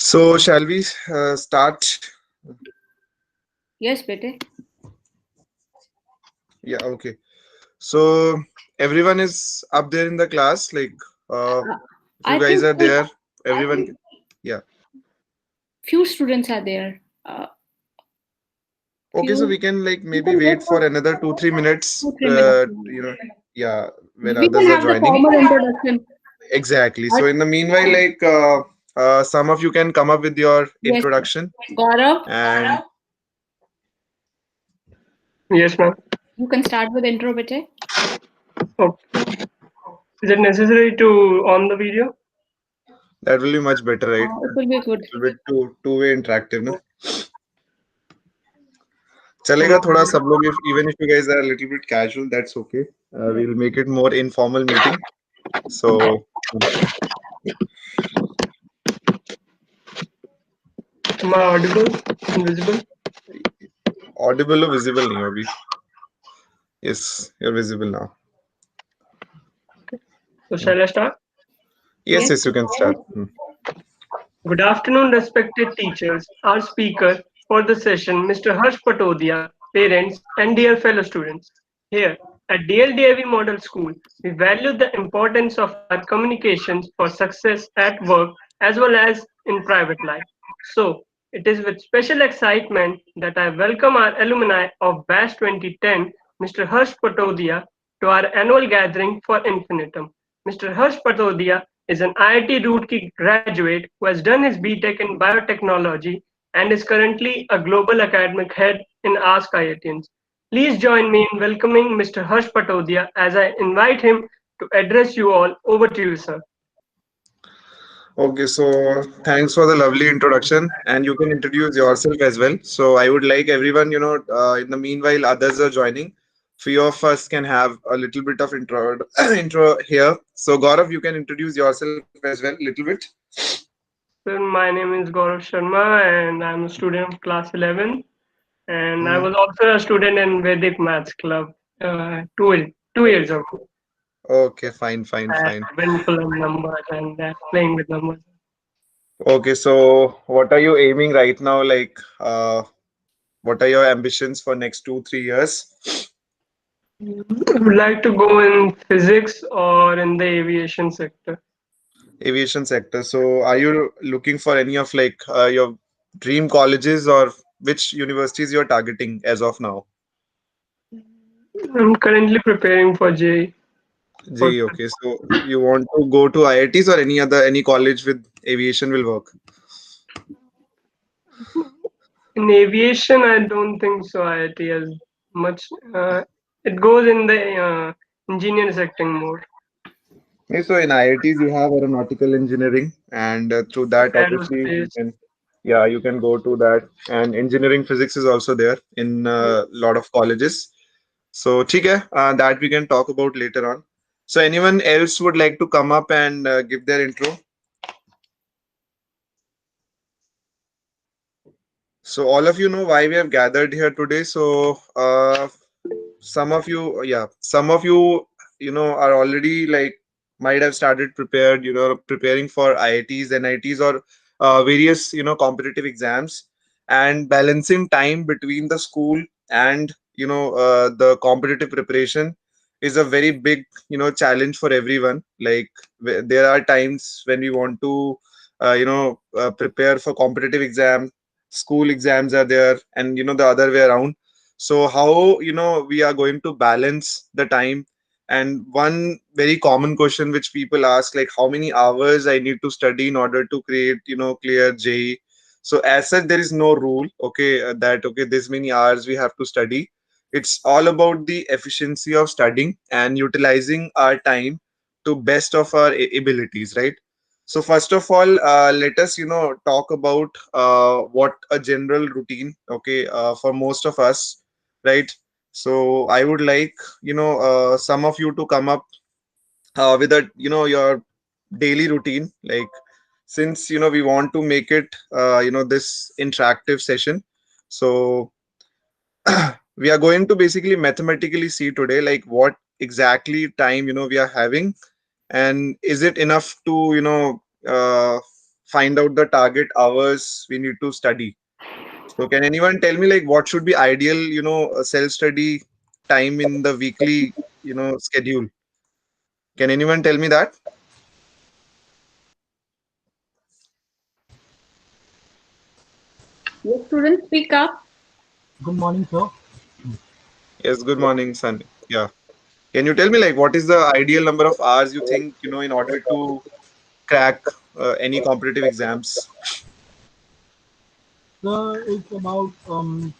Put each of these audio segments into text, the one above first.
So, shall we start? Yes, bete. Yeah, okay. So, everyone is up there in the class. Uh, if you I guys think are there, everyone, yeah. few students are there. Okay, so Few. we can We maybe can wait wait for for another 2-3 minutes. 2 3 minutes. Yeah, when We others can are have the joining. formal introduction. Exactly. So, But in the meanwhile, some of you can come up with your yes, introduction, Gaurav, and Yes, ma'am. you can start with intro, bete. Okay. Is it necessary to on the video? that will be much better, right? It will be good. It will be two-way interactive, no? No. चलेगा थोड़ा सब लोग if even if you guys are a little bit casual, that's okay. We'll make it more informal meeting. So Am I audible? Invisible? audible or visible नहीं हो अभी. Yes, you're visible now. So shall I start? Yes, Yes. yes, you can start. Good afternoon, respected teachers. Our speaker for the session, Mr. Harsh Patodia, parents, and dear fellow students. Here at DLDAV Model School, we value the importance of our communications for success at work as well as in private life. So, it is with special excitement that I welcome our alumni of Batch 2010, Mr. Harsh Patodia, to our annual gathering for Infinitum. Mr. Harsh Patodia is an IIT Roorkee graduate who has done his BTech in biotechnology and is currently a global academic head in Ask IITians. Please join me in welcoming Mr. Harsh Patodia as I invite him to address you all. Over to you, sir. Okay, so thanks for the lovely introduction, and you can introduce yourself as well. So I would like everyone, in the meanwhile others are joining, few of us can have a little bit of intro intro here. So Gaurav, you can introduce yourself as well, little bit. Sir, my name is Gaurav Sharma and I'm a student of class 11. And I Hmm. was also a student in Vedic Maths Club 2 years ago. Okay, fine, fine, I fine. been full of numbers and playing with numbers. Okay, so what are you aiming right now? What are your ambitions for next 2-3 years? I would like to go in physics or in the aviation sector. Aviation sector. So, are you looking for any of your dream colleges or which universities you're targeting as of now? I'm currently preparing for JEE. For Gee, okay. So, you want to go to IITs or any college with aviation will work? in aviation, I don't think so. IIT has much. It goes in the engineer sector more. Okay, so in IITs you have aeronautical engineering, and through that obviously you Aerospace. can, yeah, you can go to that. And engineering physics is also there in a lot of colleges. So, ठीक है, that we can talk about later on. So, anyone else would like to come up and give their intro? So, all of you know why we have gathered here today. So, some of you, yeah, some of you, are already might have started preparing for IITs, NITs, or various, competitive exams, and balancing time between the school and, the competitive preparation is a very big, challenge for everyone. There are times when we want to, prepare for competitive exam, school exams are there, and, the other way around. So how we are going to balance the time? And one very common question which people ask, like, how many hours I need to study in order to create clear JE? So as such there is no rule, okay, that okay, this many hours we have to study. It's all about the efficiency of studying and utilizing our time to best of our abilities, right? So first of all, let us talk about what a general routine, okay, for most of us, right? So I would like some of you to come up with a your daily routine, like, since we want to make it this interactive session. So we are going to basically mathematically see today, like, what exactly time we are having, and is it enough to find out the target hours we need to study. So can anyone tell me like what should be ideal, self study time in the weekly, schedule? Can anyone tell me that? Yes, students, speak up. Good morning, sir. Yes, good morning, Sun. Yeah. Can you tell me like what is the ideal number of hours you think, in order to crack any competitive exams? Sir, it's about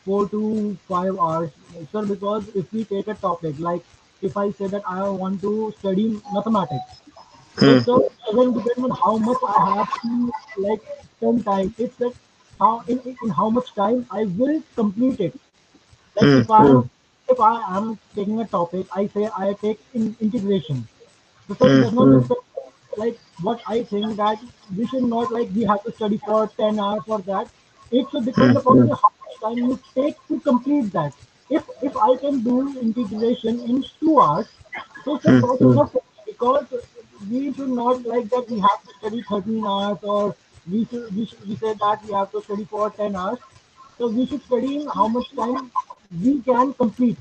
4 to 5 hours, sir. Because if we take a topic like if I say that I want to study mathematics, so Hmm. sir, it doesn't depend on how much I have to like spend time. It's that how in how much time I will complete it. Like Hmm. if I am taking a topic, I say I take in integration. So sir, it Hmm. does not depend like what I think that we should not like we have to study for 10 hours for that. It should Hmm. depend upon the how much time you take to complete that. If I can do integration in 2 hours, so sir Hmm. that's enough for me because we should not like that we have to study 13 hours or we say that we have to study for 10 hours. So we should study in how much time we can complete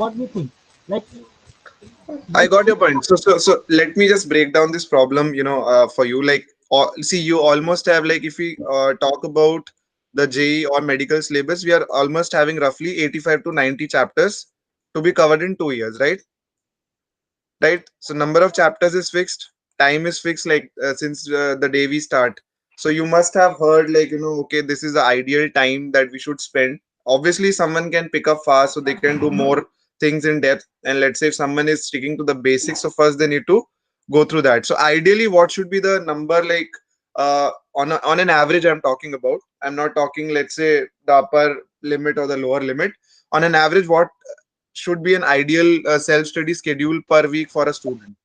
what we think. Like I like got your point. So let me just break down this problem, for you. Like, see, you almost have like if we talk about the JEE or medical syllabus, we are almost having roughly 85 to 90 chapters to be covered in 2 years, right? Right. So number of chapters is fixed, time is fixed, like since the day we start. So you must have heard like okay, this is the ideal time that we should spend. Obviously someone can pick up fast, so they can do more things in depth, and let's say if someone is sticking to the basics, so first they need to go through that. So ideally what should be the number, like on an average I'm talking about, I'm not talking let's say the upper limit or the lower limit. On an average, what should be an ideal self study schedule per week for a student?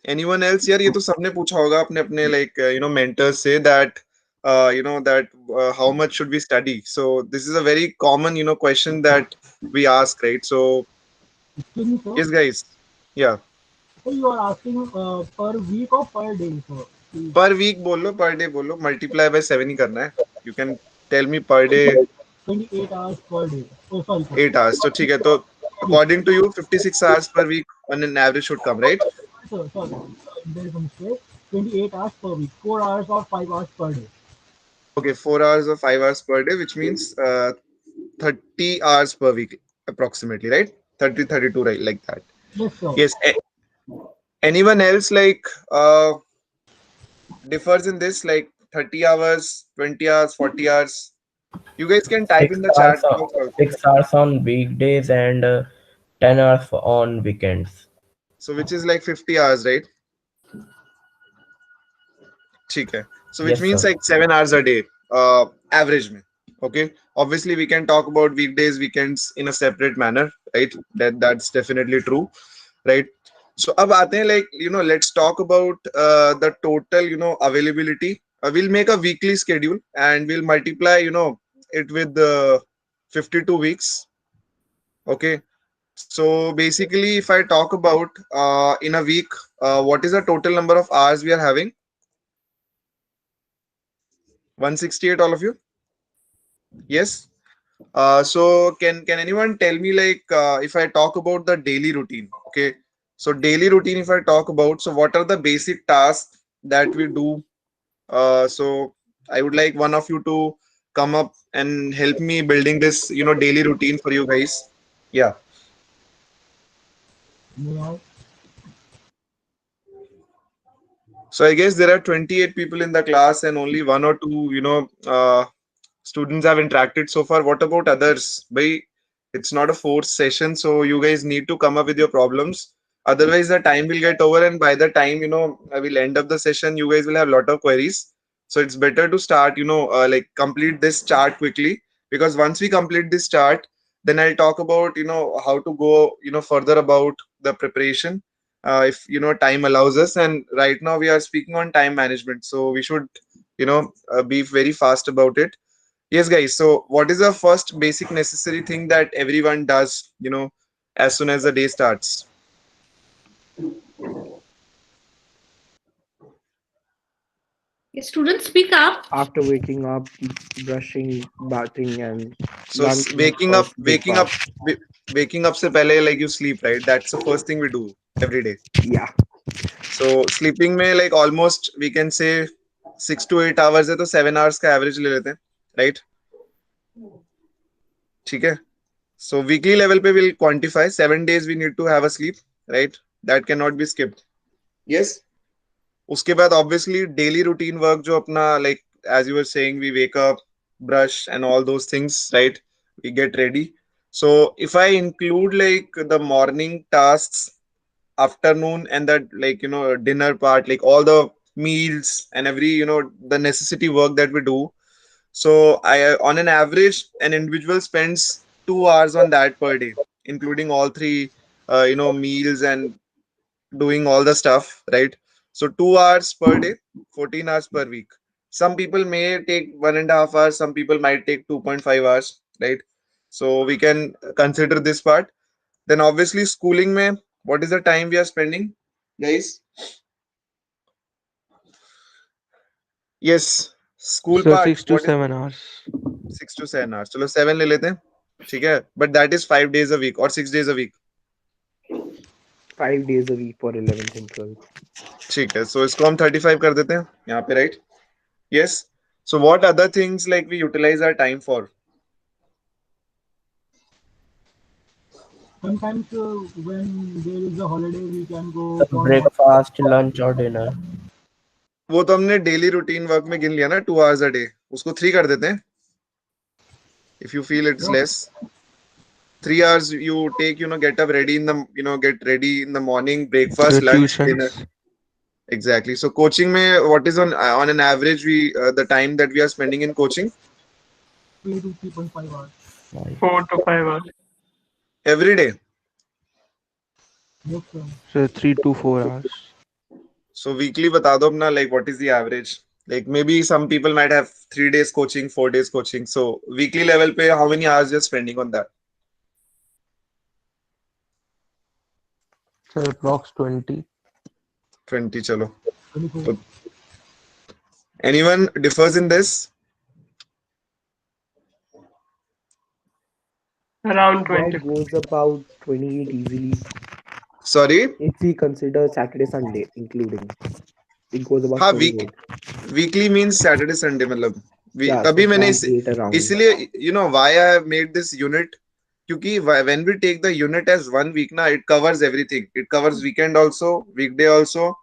Anyone else? यार ये तो सबने पूछा होगा अपने अपने like mentors say that that how much should we study. So this is a very common question that we ask, right? So excuse me, sir. yes guys, yeah, So you are asking per week or per day, sir? per week बोलो, per day बोलो, multiply by 7 ही करना है. You can tell me per day 28 hours per day. Oh, sorry, sir. 8 hours. तो ठीक है, तो Yes, according to you 56 hours per week on an average should come, right? sir, sorry. There is a mistake. 28 hours per week. 4 hours or 5 hours per day. Okay, 4 hours or 5 hours per day, which means 30 hours per week approximately, right? 30, 32, right? Like that. Yes, sir. Yes. Anyone else like differs in this, like 30 hours, 20 hours, 40 hours? You guys can type Six in the chat hours on, box also. 6 hours on weekdays and 10 hours on weekends. So which is like 50 hours, right? ठीक है. So which Yes, means sir. like 7 hours a day, average में. Okay. Obviously, we can talk about weekdays, weekends in a separate manner, right? That's definitely true, right? So अब आते हैं like let's talk about the total availability. We'll make a weekly schedule and we'll multiply it with the 52 weeks. Okay. So basically, if I talk about in a week, what is the total number of hours we are having? 168, all of you? Yes. So can anyone tell me like if I talk about the daily routine? Okay. So daily routine, if I talk about, so what are the basic tasks that we do? So I would like one of you to come up and help me building this daily routine for you guys. Yeah. May I? So I guess there are 28 people in the class and only one or two students have interacted so far. What about others? By it's not a forced session, so you guys need to come up with your problems. Otherwise, the time will get over, and by the time I will end up the session, you guys will have a lot of queries. So it's better to start, like complete this chart quickly, because once we complete this chart, then I'll talk about how to go further about the preparation, if time allows us. And right now we are speaking on time management, so we should be very fast about it. Yes, guys. So, what is the first basic necessary thing that everyone does, as soon as the day starts? Students, speak up. After waking up, brushing, bathing, and So lunch waking up, breakfast, breakfast. waking up se pehle like you sleep, right? That's the first thing we do every day. Yeah. So sleeping में like almost we can say 6 to 8 hours है तो 7 hours का average ले लेते हैं, right? ठीक है. So weekly level पे we'll quantify 7 days we need to have a sleep, right? That cannot be skipped. Yes. उसके बाद obviously daily routine work जो अपना like as you were saying we wake up, brush and all those things, right? We get ready. So if I include like the morning tasks, afternoon and that like dinner part, like all the meals and every the necessity work that we do, so I on an average an individual spends 2 hours on that per day, including all three meals and doing all the stuff, right? So 2 hours per day, 14 hours per week. Some people may take 1.5 hours, some people might take 2.5 hours, right? So we can consider this part. Then obviously schooling mein, what is the time we are spending, guys? Yes, school So part. 6 to 7 hours. 6 to 7 hours. चलो 7 ले लेते हैं, ठीक है? But that is 5 days a week or 6 days a week. 5 days a week for 11th and 12th. ठीक है. So इसको हम 35 कर देते हैं यहाँ पे, right? Yes. So what other things like we utilize our time for? Sometimes when there is a holiday, we can go for Breakfast, lunch, or dinner. वो तो हमने डेली रूटीन वर्क में गिन लिया ना, 2 hours a day. उसको 3 कर देते हैं. If you feel it's less. 3 hours you take, get up ready in the, get ready in the morning, breakfast, So lunch, tuitions. dinner. Exactly. So coaching mein, what is on an average we the time that we are spending in coaching 3 to 3.5 hours. 4 to 5 hours. every day. Yes, sir. So 3 to 4 hours. So weekly bata do apna, like what is the average? Like maybe some people might have 3 days coaching, 4 days coaching. So weekly level pe how many hours you're spending on that? So approx 20. 20 chalo. 24. So, anyone differs in this? Around That 20. goes about 28 easily. Sorry? If we consider Saturday, Sunday, including, it goes about हाँ 28. weekly means Saturday Sunday मतलब Yeah, तभी so मैंने 28 around. इसलिए why I have made this unit, क्योंकि when we take the unit as 1 week ना, it covers everything. It covers weekend also, weekday also.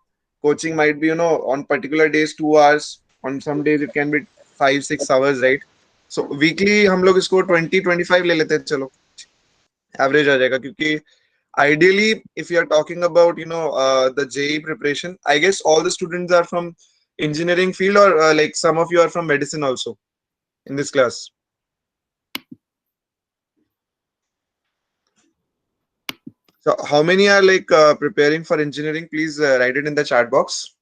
Coaching might be on particular days 2 hours, on some days it can be 5-6 hours, right? So weekly हम लोग इसको 20-25 ले लेते हैं, चलो average आ जाएगा. क्योंकि ideally if you are talking about the JEE preparation, I guess all the students are from engineering field, or like some of you are from medicine also in this class. So how many are like preparing for engineering? Please write it in the chat box.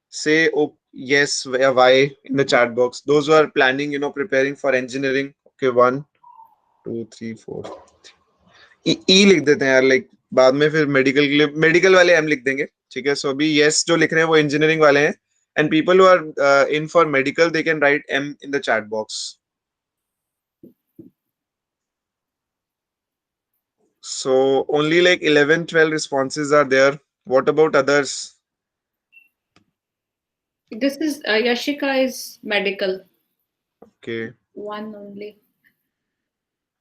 Say yes, why in the chat box. Those who are planning preparing for engineering. Okay, 1 2 3 4 ई लिख देते हैं यार, like बाद में फिर medical के लिए medical वाले एम लिख देंगे, ठीक है. सो अभी यस जो लिख रहे हैं वो इंजीनियरिंग वाले हैं, and people who are in for medical they can write M in the chat box. So only like 11-12 responses are there. What about others? This is Yashika is medical. Okay. One only.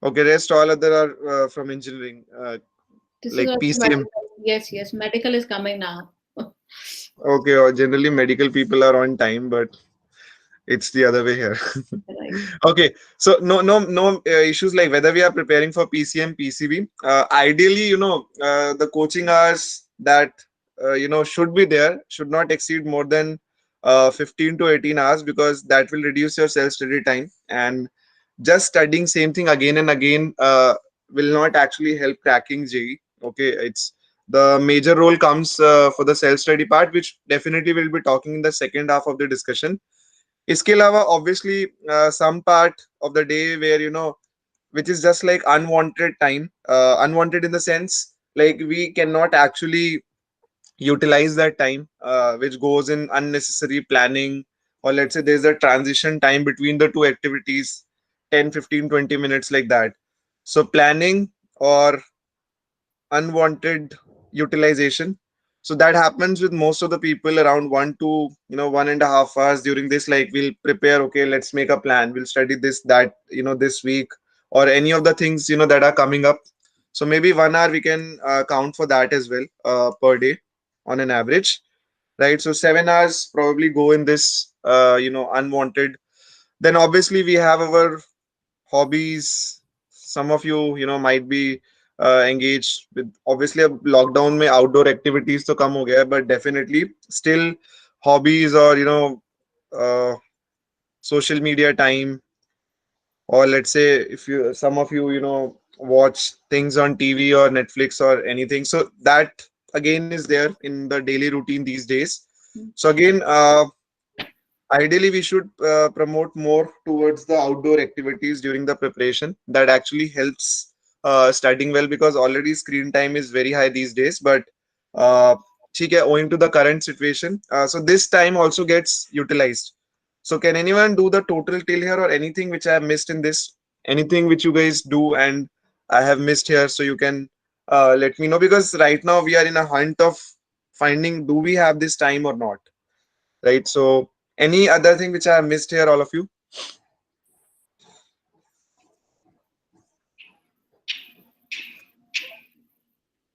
Okay, rest all other are from engineering. This Like is also PCM. medical. Yes, medical is coming now. Okay, or generally medical people are on time, but it's the other way here. Right. Okay, so no issues like whether we are preparing for PCM, PCB. Ideally, the coaching hours that should be there should not exceed more than 15 to 18 hours, because that will reduce your self-study time, and just studying same thing again and again will not actually help cracking JEE. Okay, it's the major role comes for the self-study part, which definitely we'll be talking in the second half of the discussion. इसके अलावा obviously some part of the day where which is just like unwanted time, unwanted in the sense like we cannot actually utilize that time which goes in unnecessary planning, or let's say there's a transition time between the two activities, 10, 15, 20 minutes like that. So planning or unwanted utilization, so that happens with most of the people around 1 to 1.5 hours during this. Like, we'll prepare, okay, let's make a plan, we'll study this, that, this week, or any of the things that are coming up. So maybe 1 hour we can count for that as well, per day, on an average, right? So 7 hours probably go in this unwanted. Then obviously we have our hobbies. Some of you might be engaged with, obviously अब lockdown में outdoor activities तो कम हो गया है, but definitely still hobbies, or uh, social media time, or let's say if you some of you watch things on TV or Netflix or anything, so that again is there in the daily routine these days. So again, ideally we should promote more towards the outdoor activities during the preparation. That actually helps studying well, because already screen time is very high these days. But uh, ठीक है, owing to the current situation, so this time also gets utilized. So can anyone do the total till here, or anything which I have missed in this? Anything which you guys do and I have missed here, so you can let me know, because right now we are in a hunt of finding, do we have this time or not, right? So any other thing which I have missed here, all of you?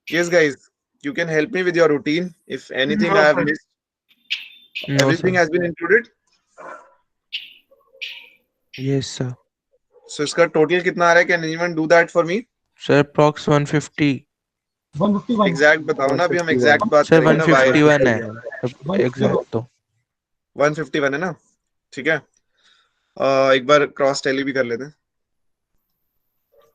Yes, guys, you can help me with your routine. If anything No, I have sir. missed, No, everything sir. has been included. Yes, sir. So इसका total कितना आ रहा है? Can anyone do that for me? Sir, prox 150. 151. Exact बताओ ना, अभी हम 151. exact बात Sir, करेंगे ना, why 151 है 151. एग्जैक्ट तो 151 है ना? ठीक है, एक बार क्रॉस टैली भी कर लेते हैं।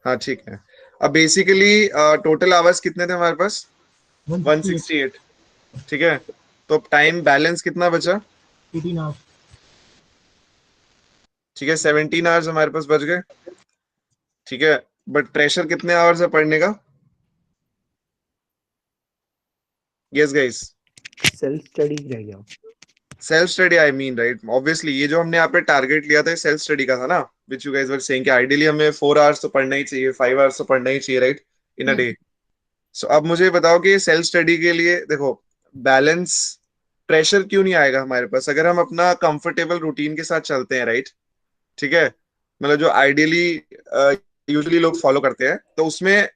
हाँ ठीक है। अब बेसिकली टोटल आवर्स कितने थे हमारे पास? 168। ठीक है, तो अब टाइम बैलेंस कितना बचा? 18 hours. ठीक है, 17 आवर्स हमारे पास बच गए। ठीक है, बट प्रेशर कितने आवर्स है पढ़ने का? यस गाइस, सेल्फ स्टडी रह गया। Self study I mean, right? Obviously ये जो हमने यहाँ पे टारगेट लिया था सेल्फ स्टडी का था ना, which you guys were saying कि आइडियली हमें 4 आवर्स तो पढ़ना ही चाहिए, 5 आवर्स तो पढ़ना ही चाहिए, राइट, इन अ डे। सो अब मुझे बताओ कि सेल्फ स्टडी के लिए देखो, बैलेंस, प्रेशर क्यों नहीं आएगा हमारे पास अगर हम अपना कंफर्टेबल रूटीन के साथ चलते हैं, राइट? ठीक है, मतलब जो आइडियली यूजुअली लोग फॉलो करते हैं, तो उसमें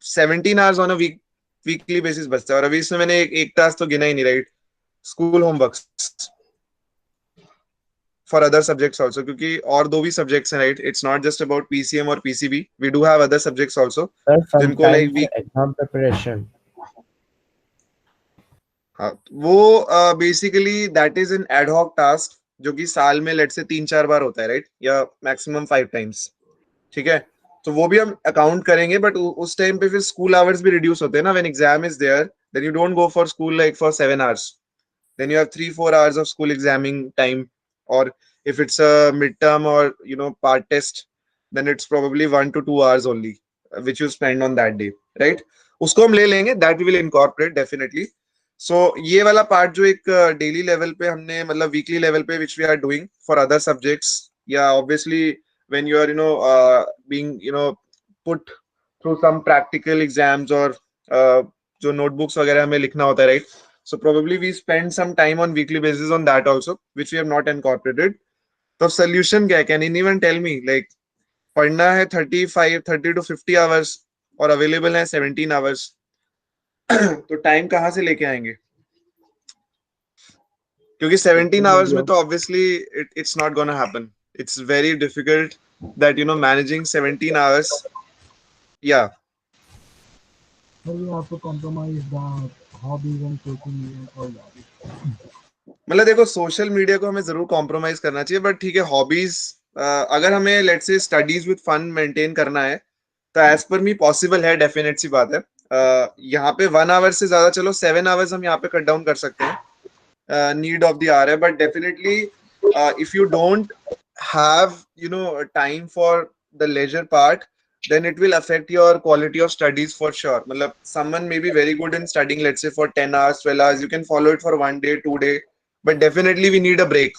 17 hours on a weekly basis बचता है। और अभी इसमें मैंने एक टास्क तो गिना ही नहीं, right? School homework for other subjects also, क्योंकि और दो भी सब्जेक्ट्स हैं, right? It's not just about PCM और PCB, we do have other subjects also Sir, जिनको लाइक sometimes exam preparation. हाँ, वो basically that is an ad hoc task जो कि साल में लेट से 3-4 बार होता है, राइट? या मैक्सिमम 5 टाइम्स। ठीक है, तो वो भी हम अकाउंट करेंगे, बट उस टाइम पे फिर स्कूल आवर्स भी रिड्यूस होते हैं ना। When exam is there, then you don't go for school like for 7 hours, then you have 3-4 hours of school examining time, or if it's a midterm or part test, then it's probably 1 to 2 hours only, which you spend on that day, right? उसको हम ले लेंगे, that we will incorporate definitely. So ये वाला part जो एक daily level पे हमने, मतलब वीकली लेवल पे which we are doing for other subjects, yeah, obviously when you are being put through some practical exams, or जो notebooks वगैरह हमें लिखना होता है, right? So probably we spend some time on weekly basis on that also, which we have not incorporated. तो solution क्या है? Can anyone tell me? Like, पढ़ना है 30 to 50 hours और available है 17 hours, तो टाइम कहाँ से लेके आएंगे? क्योंकि 17 hours में तो obviously it's not gonna happen. It's very difficult that managing 17 hours. Yeah. So you have to compromise the hobbies and social media and all that. मतलब देखो, सोशल मीडिया को हमें जरूर कॉम्प्रोमाइज करना चाहिए, बट ठीक है, हॉबीज अगर हमें let's say studies with fun maintain करना है, तो एज पर मी पॉसिबल है, डेफिनेट सी बात है। यहाँ पे 1 आवर से ज्यादा, चलो 7 आवर्स हम यहाँ पे कट डाउन कर सकते हैं, नीड ऑफ द आवर है, but definitely if you don't have time for the leisure part, then it will affect your quality of studies for sure. Matlab, someone may be very good in studying, let's say for 10 hours, 12 hours, you can follow it for 1 day, 2 day, but definitely we need a break.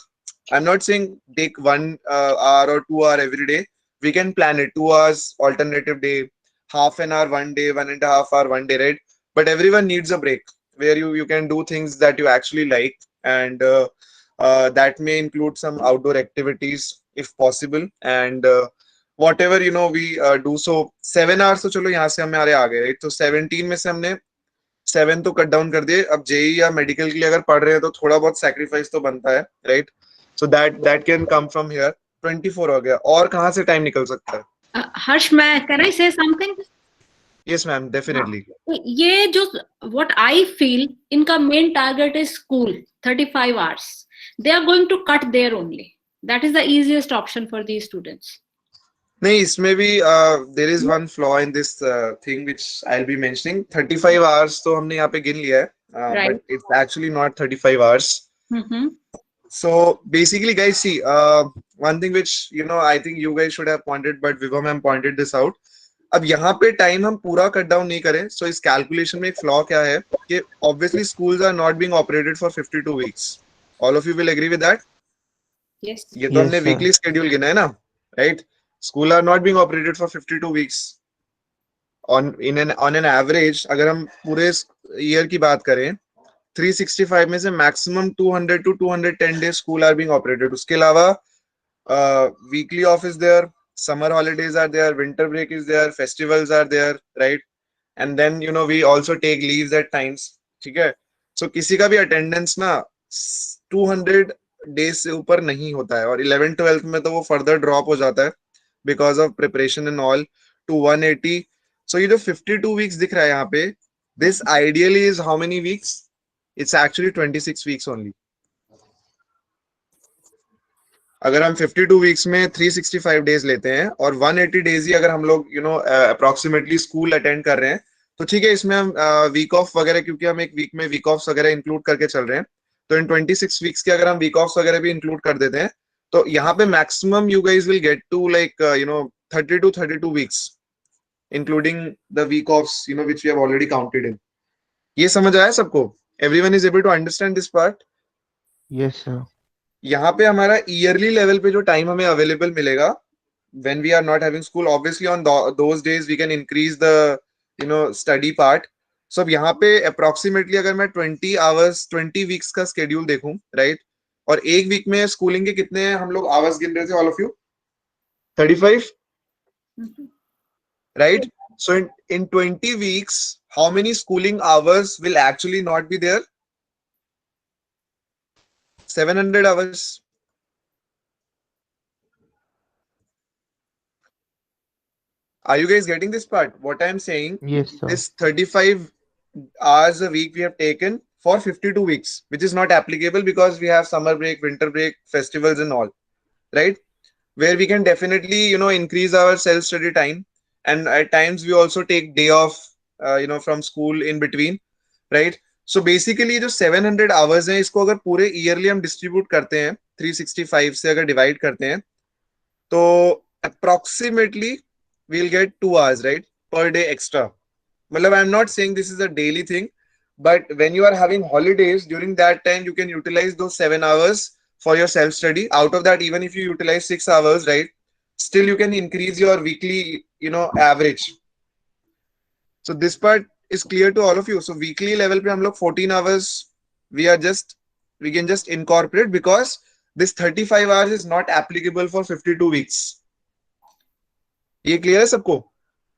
I'm not saying take 1 hour or 2 hour every day. We can plan it 2 hours alternative day, half an hour 1 day, 1.5 hour 1 day, right? But everyone needs a break where you can do things that you actually like, and that may include some outdoor activities if possible, and whatever we do. So 7 hours तो चलो यहाँ से हमारे आ गए, right? तो 17 में से हमने 7 तो कट डाउन कर दिए. अब जेई या मेडिकल के लिए अगर पढ़ रहे हैं तो थोड़ा बहुत सैक्रिफाइस तो बनता है, right? So that can come from here. 24 हो गया, और कहाँ से टाइम निकल सकता है? Harsh, can I say something? Yes ma'am, definitely. ये जो what I feel, इनका main target is school, 35 hours. They are going to cut there only. That is the easiest option for these students. नहीं, इसमें भी there is one flaw in this thing which I'll be mentioning. 35 hours तो हमने यहाँ पे गिन लिया है, Right. but it's actually not 35 hours. Mm-hmm. So basically, guys, see, one thing which I think you guys should have pointed, but Vibha ma'am pointed this out. अब यहाँ पे टाइम हम पूरा कट डाउन नहीं करें, so इस calculation में एक फ्लॉ क्या है कि obviously schools are not being operated for 52 weeks. All of you will agree with that? Yes. ये तो Yes, हमने sir. वीकली शेड्यूल गिना है ना, right? School are not being operated for 52 weeks. On an average, अगर हम पूरे year की बात करें, 365 में से maximum 200 to 210 days school are being operated. उसके अलावा weekly off is there, summer holidays are there, winter break is there, festivals are there, right? And then we also take leaves at times. ठीक है? So किसी का भी attendance ना 200 days से ऊपर नहीं होता है, और 11th 12th में तो वो further drop हो जाता है because of preparation and all to 180. So ये जो 52 weeks दिख रहा है यहाँ पे, this ideally is how many weeks? It's actually 26 weeks only. अगर हम 52 वीक्स में 365 डेज लेते हैं और 180 डेज ही अगर हम लोग अप्रोक्सीमेटली स्कूल अटेंड कर रहे हैं, तो ठीक है, इसमें हम वीक ऑफ वगैरह, क्योंकि हम एक वीक में वीक ऑफ वगैरह इंक्लूड करके चल रहे हैं, तो इन 26 वीक्स के अगर हम वीक ऑफ वगैरह भी इंक्लूड कर देते हैं, तो यहाँ पे maximum you guys will get to like 30 to 32 weeks including the week offs which we have already counted in. ये समझ आया सबको? Everyone is able to understand this part? Yes, sir. यहाँ पे हमारा ईयरली लेवल पे जो टाइम हमें अवेलेबल मिलेगा when we are not having school, obviously on those days we can increase the study part. So अब यहाँ पे approximately अगर मैं 20 hours 20 weeks का schedule देखूं, right? और एक वीक में स्कूलिंग के कितने हम लोग आवर्स गिन रहे थे, all of you? 35, Mhm. right? So in 20 weeks, how many schooling hours will actually not be there? 700 hours. Are you guys getting this part? What I'm saying, Yes, sir. this 35 hours a week we have taken for 52 weeks, which is not applicable because we have summer break, winter break, festivals and all, right? Where we can definitely, increase our self-study time. And at times we also take day off, from school in between, right? So basically जो 700 hours हैं, इसको अगर पूरे yearly हम distribute करते हैं, 365 से अगर divide करते हैं, तो approximately we'll get 2 hours, right, per day extra. मतलब I'm not saying this is a daily thing, but when you are having holidays, during that time you can utilize those 7 hours for your self study. Out of that, even if you utilize 6 hours, right, still you can increase your weekly average. So this part is clear to all of you. So weekly level पे हम लोग 14 hours we can just incorporate, because this 35 hours is not applicable for 52 weeks. ये clear है सबको?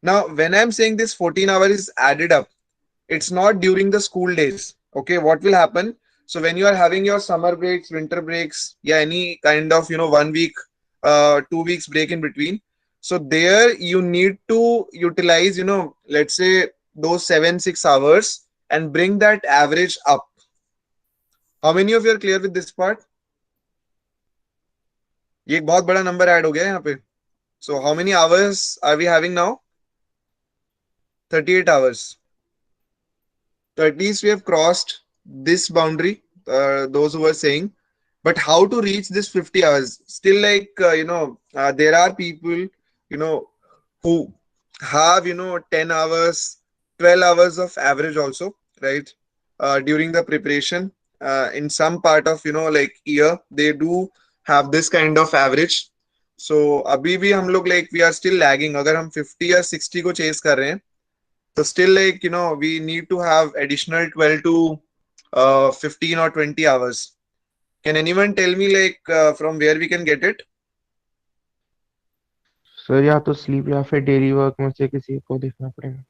Now when I'm saying this 14 hours is added up, it's not during the school days. Okay, what will happen? So when you are having your summer breaks, winter breaks, yeah, any kind of 1 week, 2 weeks break in between, so there you need to utilize let's say those 7-6 hours and bring that average up. How many of you are clear with this part? ये एक बहुत बड़ा number add हो गया है यहाँ पे. So how many hours are we having now? 38 hours. So at least we have crossed this boundary, those who were saying. But how to reach this 50 hours? Still, like, there are people, who have 10 hours, 12 hours of average also, right? During the preparation, in some part of like year they do have this kind of average. So अभी भी हम लोग like we are still lagging. अगर हम 50 या 60 को chase कर रहे हैं, तो still like we need to have additional 12 to 15 or 20 hours. Can anyone tell me like from where we can get it? Sir या तो स्लीप या फिर डेली वर्क में से किसी को देखना पड़ेगा।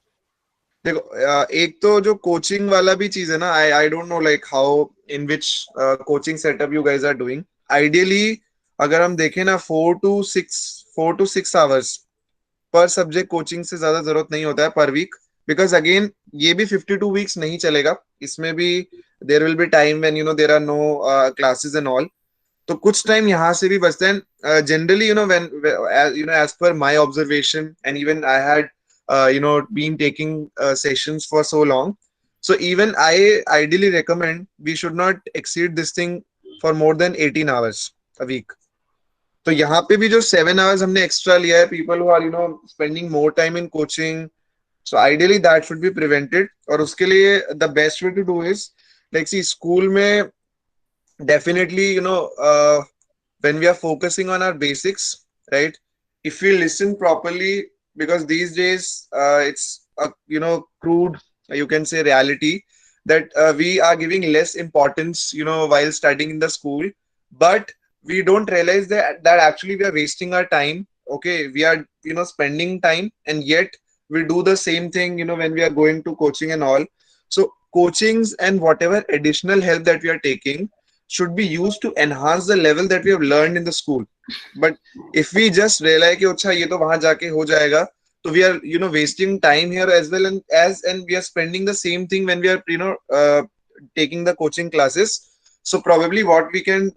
देखो एक तो जो कोचिंग वाला भी चीज है ना, I don't know like how in which coaching setup you guys are doing. Ideally अगर हम देखें ना 4 to 6 आवर्स पर सब्जेक्ट कोचिंग से ज्यादा जरूरत नहीं होता है पर वीक। बिकॉज अगेन ये भी 52 वीक्स नहीं चलेगा, इसमें भी there will be time when there are no classes and all. तो कुछ टाइम यहाँ से भी बचते हैं generally when as per my observation and even I had been taking sessions for so long. So even I ideally recommend we should not exceed this thing for more than 18 hours a week. तो यहाँ पे भी जो 7 hours हमने extra लिया है, people who are spending more time in coaching, so ideally that should be prevented. और उसके लिए the best way to do is like see school में definitely when we are focusing on our basics, right? If we listen properly, because these days it's a crude, you can say, reality that we are giving less importance while studying in the school, but we don't realize that actually we are wasting our time. Okay, we are spending time, and yet we do the same thing when we are going to coaching and all. So coachings and whatever additional help that we are taking should be used to enhance the level that we have learned in the school. But if we just realize कि अच्छा ये तो वहां जाके हो जाएगा, so we are wasting time here as well, and we are spending the same thing when we are taking the coaching classes. So probably what we can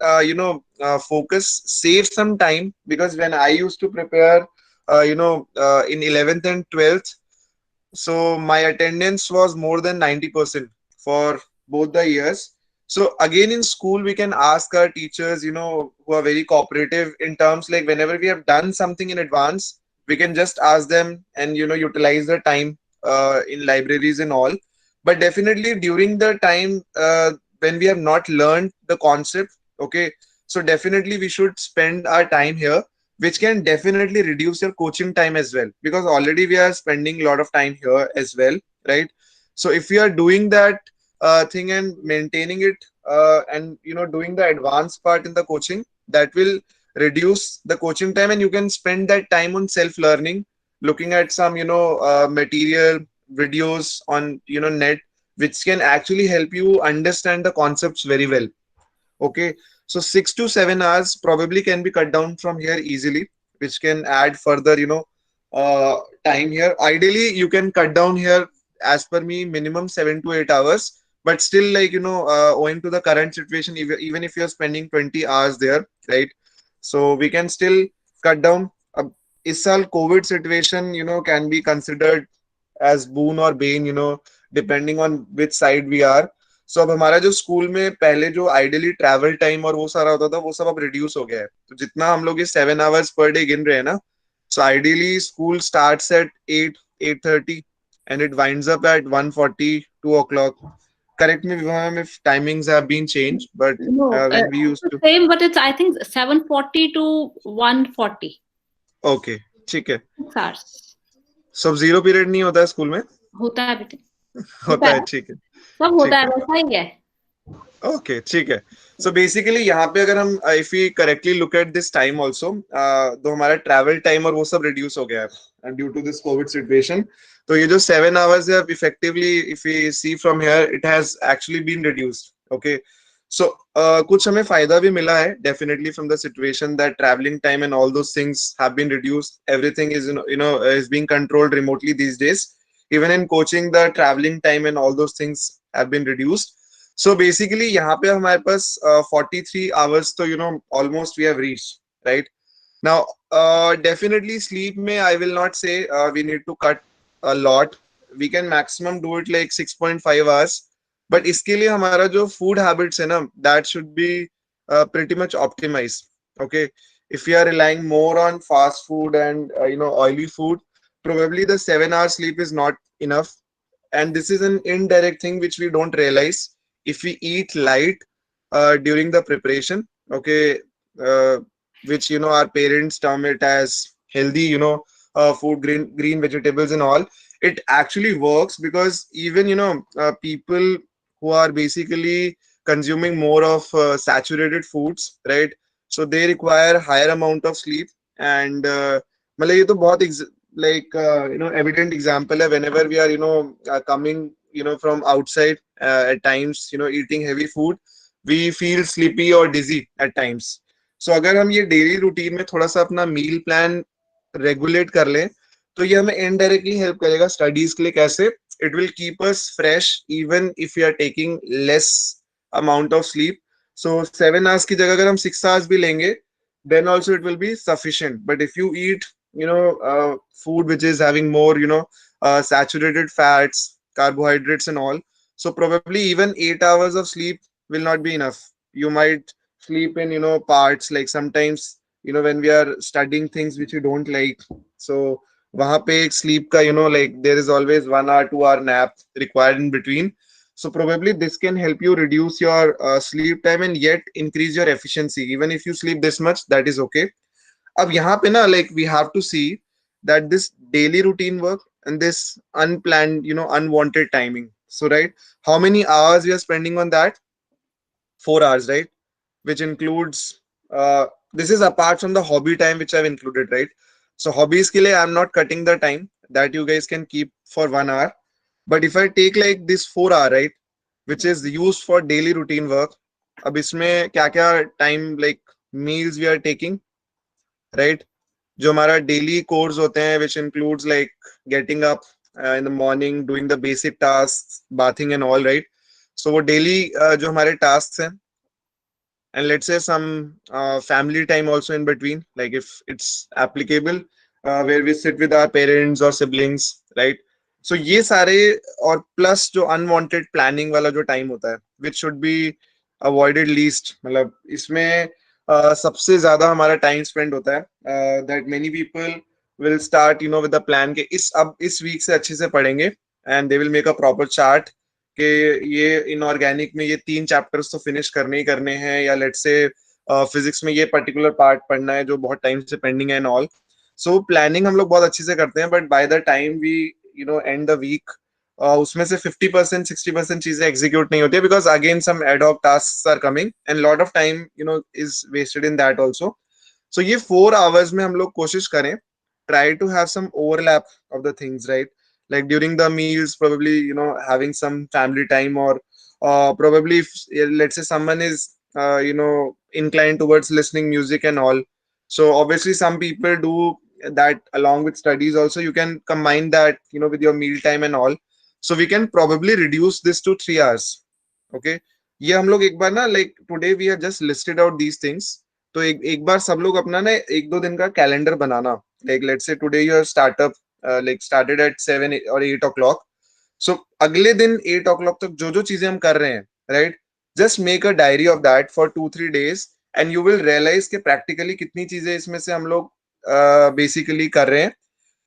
focus, save some time, because when I used to prepare in 11th and 12th, so my attendance was more than 90% for both the years. So again, in school, we can ask our teachers, who are very cooperative in terms like whenever we have done something in advance, we can just ask them and utilize the time in libraries and all. But definitely during the time when we have not learned the concept, okay, so definitely we should spend our time here, which can definitely reduce your coaching time as well, because already we are spending a lot of time here as well, right? So if we are doing that thing and maintaining it and doing the advanced part in the coaching, that will reduce the coaching time, and you can spend that time on self learning, looking at some material videos on net, which can actually help you understand the concepts very well. Okay, so 6 to 7 hours probably can be cut down from here easily, which can add further time here. Ideally you can cut down here, as per me, minimum 7 to 8 hours, but still like owing to the current situation, even if you're spending 20 hours there, right? So we can still cut down. इस साल COVID situation can be considered as boon or bane, depending on which side we are. सो अब हमारा जो school में पहले जो ideally travel time और वो सारा होता था, वो सब अब रिड्यूस हो गया है। तो जितना हम लोग ये 7 hours पर डे गिन रहे हैं ना, so ideally school starts at 8:30 and it winds up at 1:40, 2 o'clock. Correct me if timings have been changed, but No, when we used it's to. the same, but it's, I think, 7:40 to 1:40. Okay, ठीक है। 6 hours. सब zero period नहीं होता है school में? होता है बेटे, होता है, ठीक है, सब होता है, ठीक है। वैसा ही है। ओके, ठीक है। सो बेसिकली यहाँ पे अगर हम if we correctly look at this time also, तो हमारा ट्रैवल टाइम और वो सब रिड्यूस हो गया है due to this COVID situation. तो ये जो 7 hours है, effectively if we see from here, it has actually been reduced. Okay, so कुछ हमें फायदा भी मिला है definitely from the situation, that travelling time and all those things have been reduced. Everything is is being controlled remotely these days. Even in coaching the travelling time and all those things have been reduced. So basically यहाँ पे हमारे पास 43 hours, तो almost we have reached, right? Now definitely sleep में I will not say we need to cut a lot. We can maximum do it like 6.5 hours, but इसके लिए हमारा जो food habits है ना, that should be pretty much optimized. Okay, if we are relying more on fast food and oily food, probably the 7 hour sleep is not enough, and this is an indirect thing which we don't realize. If we eat light during the preparation, okay, uh, which our parents term it as healthy, food, green vegetables and all, it actually works, because even people who are basically consuming more of saturated foods, right? So they require higher amount of sleep. And मतलब ये तो बहुत like evident example है, whenever we are coming from outside, at times eating heavy food, we feel sleepy or dizzy at times. So अगर हम ये daily routine में थोड़ा सा अपना मील प्लान रेगुलेट कर लें, तो ये हमें इनडायरेक्टली हेल्प करेगा स्टडीज के लिए। कैसे? It will keep us fresh even if you are taking less amount of sleep. So 7 hours की जगह अगर हम 6 hours भी लेंगे, then also it will be sufficient. But if you eat food which is having more saturated fats, carbohydrates and all, so probably even 8 hours of sleep will not be enough. You might sleep in parts, like sometimes when we are studying things which you don't like, so वहां पे एक sleep का like there is always 1 hour 2 hour nap required in between. So probably this can help you reduce your sleep time and yet increase your efficiency. Even if you sleep this much, that is okay. अब यहाँ पे ना, like we have to see that this daily routine work and this unplanned unwanted timing. So right, how many hours we are spending on that? 4 hours, right? Which includes this is apart from the hobby time which I've included, right? So hobbies के लिए I'm not cutting the time that you guys can keep for 1 hour. But if I take like this 4 hour, right, which is used for daily routine work, अब इसमें क्या क्या time, like meals we are taking, right? जो हमारा daily course होते हैं, which includes like getting up in the morning, doing the basic tasks, bathing and all, right? So वो daily जो हमारे tasks हैं, and let's say some family time also in between, like if it's applicable, where we sit with our parents or siblings, right? So ये सारे और plus जो unwanted planning वाला जो time होता है, which should be avoided least, मतलब इसमें सबसे ज्यादा हमारा time spend होता है, that many people will start with the plan के अब इस week से अच्छे से पढ़ेंगे, and they will make a proper chart कि ये इनऑर्गेनिक में ये 3 चैप्टर्स तो फिनिश करने ही करने हैं, या लेट्स से फिजिक्स में ये पर्टिकुलर पार्ट पढ़ना है जो बहुत टाइम से पेंडिंग है एंड ऑल। सो प्लानिंग हम लोग बहुत अच्छे से करते हैं, but by the time we end the week, उसमें से 50% 60% चीजें एग्जीक्यूट नहीं होती है, because again some ad hoc tasks are coming and lot of time is wasted in that also. So ये 4 hours में हम लोग कोशिश करें, try to have some overlap of the things, right? Like during the meals, probably having some family time, or probably if, let's say someone is inclined towards listening music and all, so obviously some people do that along with studies also. You can combine that with your meal time and all, so we can probably reduce this to 3 hours. Okay, ये हम लोग एक बार ना, like today we have just listed out these things, तो एक बार सब लोग अपना ना 1-2 दिन का calendar banana, like let's say today your startup like started at 7 or 8 o'clock. So अगले दिन 8 o'clock तक जो जो चीजें हम कर रहे हैं, right, just make a diary of that for 2-3 days and you will realize कि practically कितनी चीजें इसमें से हम लोग basically कर रहे हैं,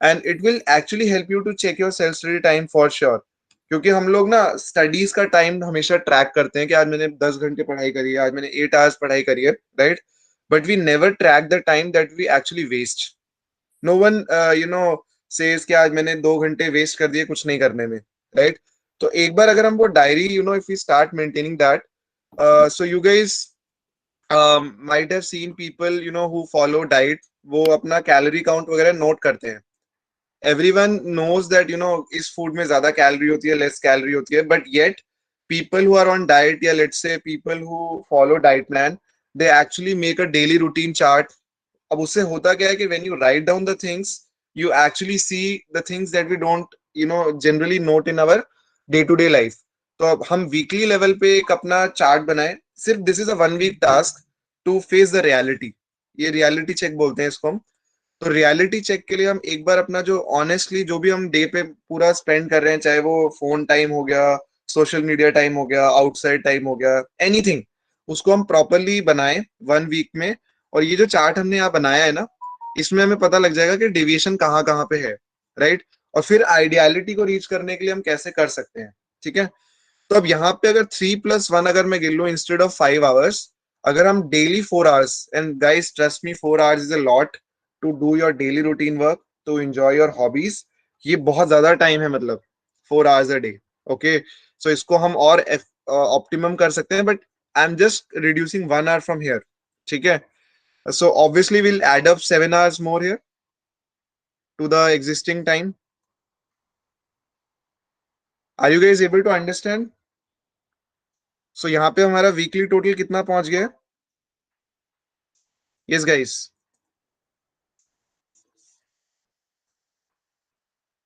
and it will actually help you to check your self study time for sure. क्योंकि हम लोग ना स्टडीज का टाइम हमेशा ट्रैक करते हैं कि आज मैंने 10 घंटे पढ़ाई करी है, आज मैंने 8 hours पढ़ाई करी है, right? But we never track the time that we actually waste. No one says कि आज मैंने 2 घंटे वेस्ट कर दिए कुछ नहीं करने में, राइट? तो एक बार अगर हम वो diary if we start maintaining that, so you guys might have seen people who follow diet, वो अपना कैलोरी काउंट वगैरह नोट करते हैं. Everyone knows that इस फूड में ज्यादा कैलोरी होती है, लेस कैलोरी होती है, but yet people who are on diet, या let's say people who follow diet plan, they actually make a daily routine chart. अब उससे होता क्या है कि when you write down the things, you actually see the things that we don't generally note in our day to day life. तो अब हम weekly level पे एक अपना चार्ट बनाए, सिर्फ this is a 1 week task to face the reality. ये reality check बोलते हैं इसको हम. तो रियलिटी चेक के लिए हम एक बार अपना जो ऑनेस्टली जो भी हम डे पे पूरा स्पेंड कर रहे हैं, चाहे वो फोन टाइम हो गया, सोशल मीडिया टाइम हो गया, आउटसाइड टाइम हो गया, एनीथिंग, उसको हम प्रॉपरली बनाएं 1 week में. और ये जो चार्ट हमने यहाँ बनाया है ना, इसमें हमें पता लग जाएगा कि डेविएशन कहाँ कहाँ पे है. राइट, और फिर आइडियलिटी को रीच करने के लिए हम कैसे कर सकते हैं, ठीक है। तो अब यहाँ पे अगर 3+1 अगर मैं गिन लूं इंस्टेड ऑफ 5 hours, अगर हम daily 4 hours, and guys trust me 4 hours is a lot to do your daily routine work, to enjoy your hobbies, ये बहुत ज्यादा टाइम है, मतलब 4 hours a day, okay. So इसको हम और ऑप्टिमम कर सकते हैं, but I am just reducing 1 hour from here, ठीक है। So obviously will add up 7 hours more here to the existing time. Are you guys able to understand? So यहाँ पे हमारा वीकली टोटल कितना पहुंच गया? Yes guys,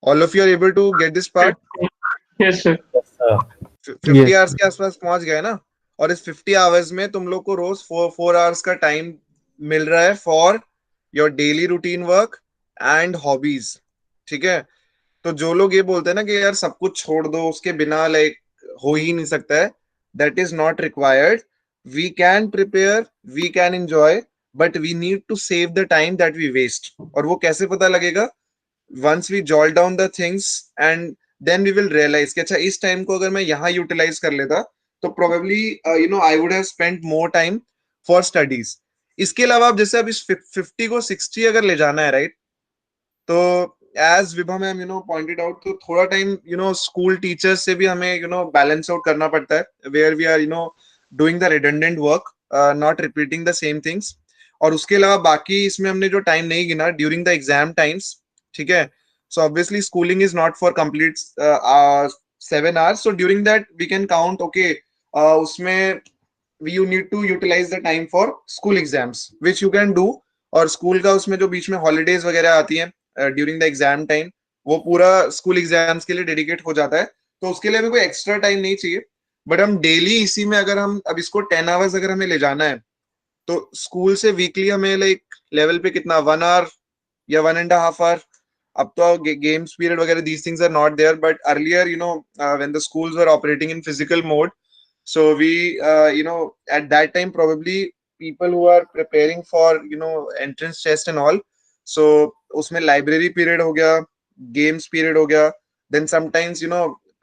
all of you are able to get this part? Yes, sir. Yes, sir. 50 Yes. Hours के आसपास पहुंच गए ना, और इस 50 आवर्स में तुम लोग को रोज 4 आवर्स का टाइम मिल रहा है for your daily routine work and hobbies, ठीक है। तो जो लोग ये बोलते हैं ना कि यार सब कुछ छोड़ दो, उसके बिना लाइक हो ही नहीं सकता है, that is not required. We can prepare, we can enjoy, but we need to save the time that we waste. और वो कैसे पता लगेगा? once we jot down the things and then we will realize कि अच्छा इस time को अगर मैं यहाँ यूटिलाइज कर लेता तो probably I would have spent more time for studies। इसके अलावा आप जैसे अब इस 50 को 60 अगर ले जाना है, राइट, तो as Vibha ma'am pointed out, तो थोड़ा टाइम स्कूल टीचर्स से भी हमें बैलेंस आउट करना पड़ता है, where we are doing the redundant work, not repeating the same things. और उसके अलावा बाकी इसमें हमने जो टाइम नहीं गिना ड्यूरिंग द एग्जाम टाइम्स, ठीक है। So obviously schooling is not for complete 7 hours, so during that we can count, okay, उसमें you need to utilize the time for school exams which you can do। और school का उसमें जो बीच में holidays वगैरह आती हैं ड्यूरिंग द एग्जाम टाइम, वो पूरा स्कूल एग्जाम्स के लिए डेडिकेट हो जाता है, तो उसके लिए हमें कोई एक्स्ट्रा टाइम नहीं चाहिए। बट हम डेली इसी में अगर हम अब इसको 10 आवर्स अगर हमें ले जाना है, तो स्कूल से वीकली हमें लाइक लेवल पे कितना 1 hour या 1.5 hour, अब तो games period वगैरह these things are not there, but earlier when the schools were operating in physical mode, so we at that time probably people who are preparing for entrance test and all, so उसमें library period हो गया, games period हो गया, then sometimes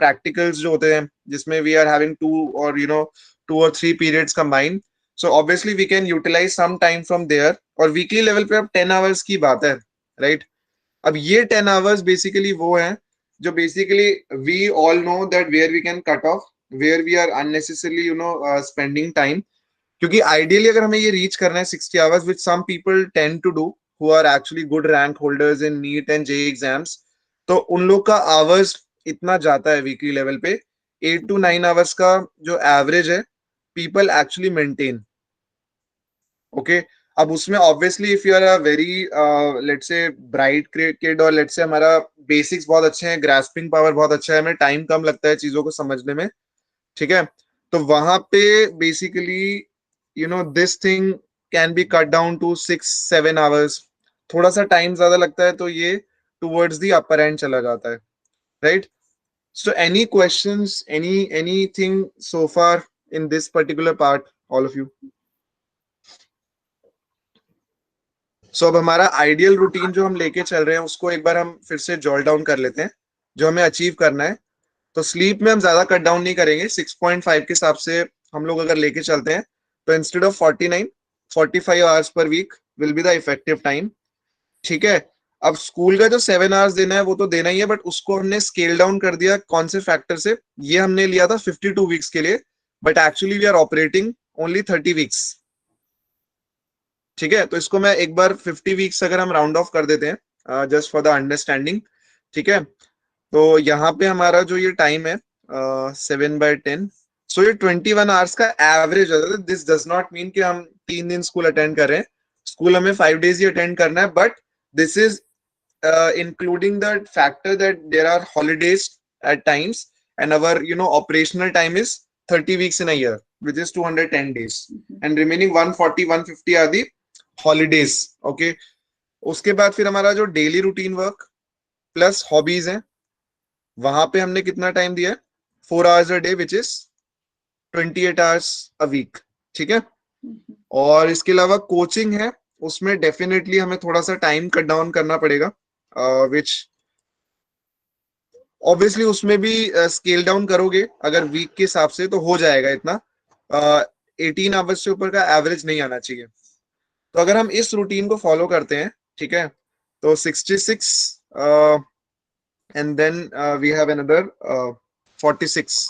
practicals जो होते हैं जिसमें we are having 2 or 3 periods combined, so obviously we can utilize some time from there। और weekly level पे अब 10 hours की बात है, right? अब ये 10 आवर्स बेसिकली वो हैं जो basically we all know that where we can cut off, where we are unnecessarily spending time. क्योंकि आइडियली अगर हमें ये रीच करना है 60 hours, which some people tend to do who are actually good rank holders in NEET and JEE exams, तो उन लोग का आवर्स इतना जाता है वीकली लेवल पे, 8 to 9 आवर्स का जो एवरेज है पीपल एक्चुअली मेंटेन, ओके। अब उसमें obviously if you are a very let's say bright kid, और लेट्स से हमारा बेसिक्स बहुत अच्छे हैं, ग्रास्पिंग पावर बहुत अच्छा है, हमें टाइम कम लगता है चीजों को समझने में, ठीक है, तो वहां पे basically this thing can be cut down to 6-7 hours. थोड़ा सा टाइम ज्यादा लगता है तो ये टुवर्ड्स दी अपर एंड चला जाता है, right. So any questions, anything so far in this particular part, all of you? So अब हमारा आइडियल रूटीन जो हम लेके चल रहे हैं उसको एक बार हम फिर से जॉल डाउन कर लेते हैं जो हमें अचीव करना है। तो स्लीप में हम ज्यादा कट डाउन नहीं करेंगे, 6.5 के हिसाब से हम लोग अगर लेके चलते हैं तो instead of 45 hours per week will be the effective time, ठीक है। अब स्कूल का जो 7 आवर्स देना है वो तो देना ही है, बट उसको हमने स्केल डाउन कर दिया कौन से फैक्टर से? ये हमने लिया था 52 वीक्स के लिए, but actually we are operating only 30 weeks, ठीक है। तो इसको मैं एक बार 50 वीक्स अगर हम राउंड ऑफ कर देते हैं जस्ट फॉर द अंडरस्टैंडिंग, ठीक है। तो यहाँ पे हमारा जो ये टाइम है 7/10, सो ये 21 आवर्स का एवरेज है। दिस डज नॉट मीन कि हम 3 दिन स्कूल अटेंड कर रहे हैं, स्कूल हमें 5 days ही अटेंड करना है, but this is including the factor that there are holidays at times and our operational time is 30 weeks in a year, which is 210 days, and remaining 140-150 are the holidays, okay। उसके बाद फिर हमारा जो daily routine work plus hobbies है, वहां पे हमने कितना टाइम दिया है? 4 hours a day, which is 28 hours a week, ठीक है। और इसके अलावा कोचिंग है, उसमें डेफिनेटली हमें थोड़ा सा टाइम कट डाउन करना पड़ेगा, विच ऑब्वियसली उसमें भी स्केल डाउन करोगे अगर वीक के हिसाब से तो हो जाएगा इतना, 18 आवर्स से ऊपर का एवरेज नहीं आना चाहिए। तो अगर हम इस रूटीन को फॉलो करते हैं, ठीक है, तो 66 and then we have another 46,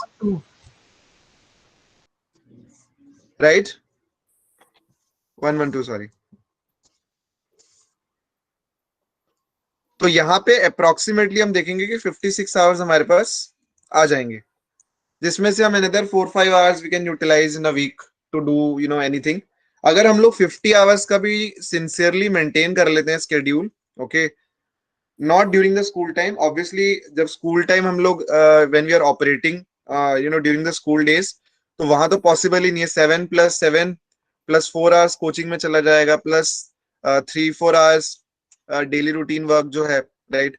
right, 112 sorry. तो यहाँ पे अप्रोक्सीमेटली हम देखेंगे कि 56 आवर्स हमारे पास आ जाएंगे, जिसमें से हम another 4-5 hours we can utilise in a week to do anything. अगर हम लोग 50 आवर्स का भी सिंसियरली मेंटेन कर लेते हैं schedule, okay, not during the school time, obviously जब स्कूल टाइम हम लोग when we are operating during the school days, तो वहां तो पॉसिबल ही नहीं है। 7+7+4 आवर्स कोचिंग में चला जाएगा, plus 3-4 hours daily routine work जो है, राइट।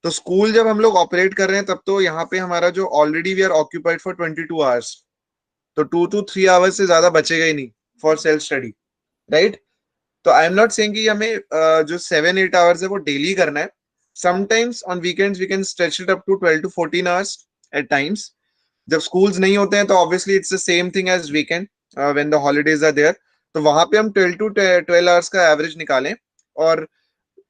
तो स्कूल जब हम लोग ऑपरेट कर रहे हैं तब तो यहाँ पे हमारा जो already we are occupied for 22 hours, तो 2 to 3 आवर्स से ज्यादा बचेगा ही नहीं फॉर सेल्फ स्टडी, राइट। तो आई एम नॉट सेइंग कि हमें जो 7-8 आवर्स है वो डेली करना है। Sometimes on weekends we can stretch it up to 12 to 14 hours at times. जब स्कूल्स नहीं होते हैं तो obviously it's the same thing as weekend when the holidays are there, तो वहां पे हम 12 to 12 आवर्स का एवरेज निकालें, और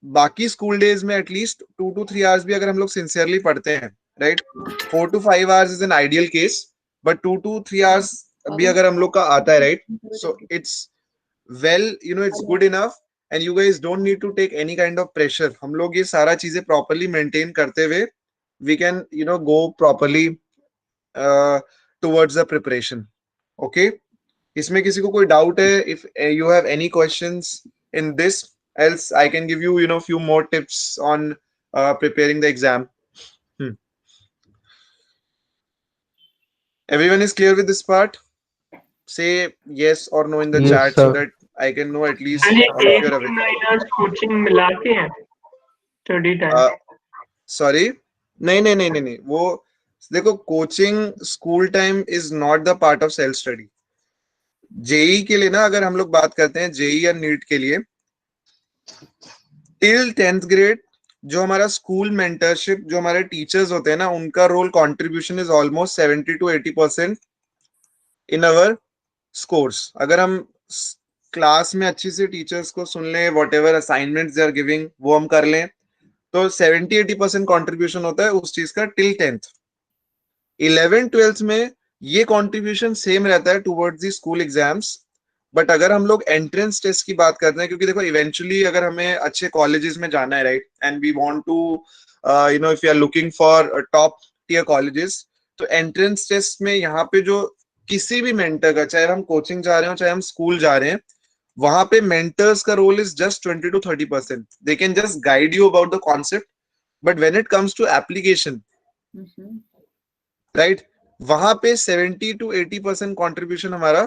बाकी स्कूल डेज में एटलीस्ट 2 to 3 आवर्स भी अगर हम लोग सिंसियरली पढ़ते हैं, right, 4 to 5 hours is an ideal case, but 2 to 3 hours भी अगर हम लोग का आता है, right, so it's well it's good enough, and you guys don't need to take any kind of pressure. हम लोग ये सारा चीजें प्रॉपरली मेंटेन करते हुए we can go properly towards the preparation, okay. इसमें किसी को कोई डाउट है? If you have any questions in this, else I can give you few more tips on preparing the exam. Everyone is clear with this part? Say yes or no in the Yes, chat so sir. that I can know at least यानी if 8 you're to aware. 9 hours coaching मिला के हैं study time? Sorry, नहीं नहीं नहीं नहीं नहीं, वो देखो, coaching school time is not the part of self study. JEE के लिए ना, अगर हम लोग बात करते हैं जेई या नीट के लिए, टिल 10th ग्रेड जो हमारा स्कूल मेंटरशिप, जो हमारे टीचर्स होते हैं ना, उनका role contribution is almost 70 to 80% in our scores. अगर हम क्लास में अच्छी से टीचर्स को सुन लें, whatever assignments they are giving वो हम कर लें, तो 70-80% कॉन्ट्रीब्यूशन होता है उस चीज का टिल 10th। 11th-12th में ये कॉन्ट्रीब्यूशन सेम रहता है towards the school exams, but अगर हम लोग एंट्रेंस टेस्ट की बात करते हैं, क्योंकि देखो इवेंचुअली अगर हमें अच्छे कॉलेजेस में जाना है, right, and we want to if you are looking for top tier colleges, तो एंट्रेंस टेस्ट में यहाँ पे जो किसी भी मेंटर का, चाहे हम कोचिंग जा रहे हो चाहे हम स्कूल जा रहे हैं, वहां पे मेंटर्स का role is just 20 to 30%। They can just guide you about the concept, but when it comes to application, right, वहां पे 70 to 80% कॉन्ट्रीब्यूशन हमारा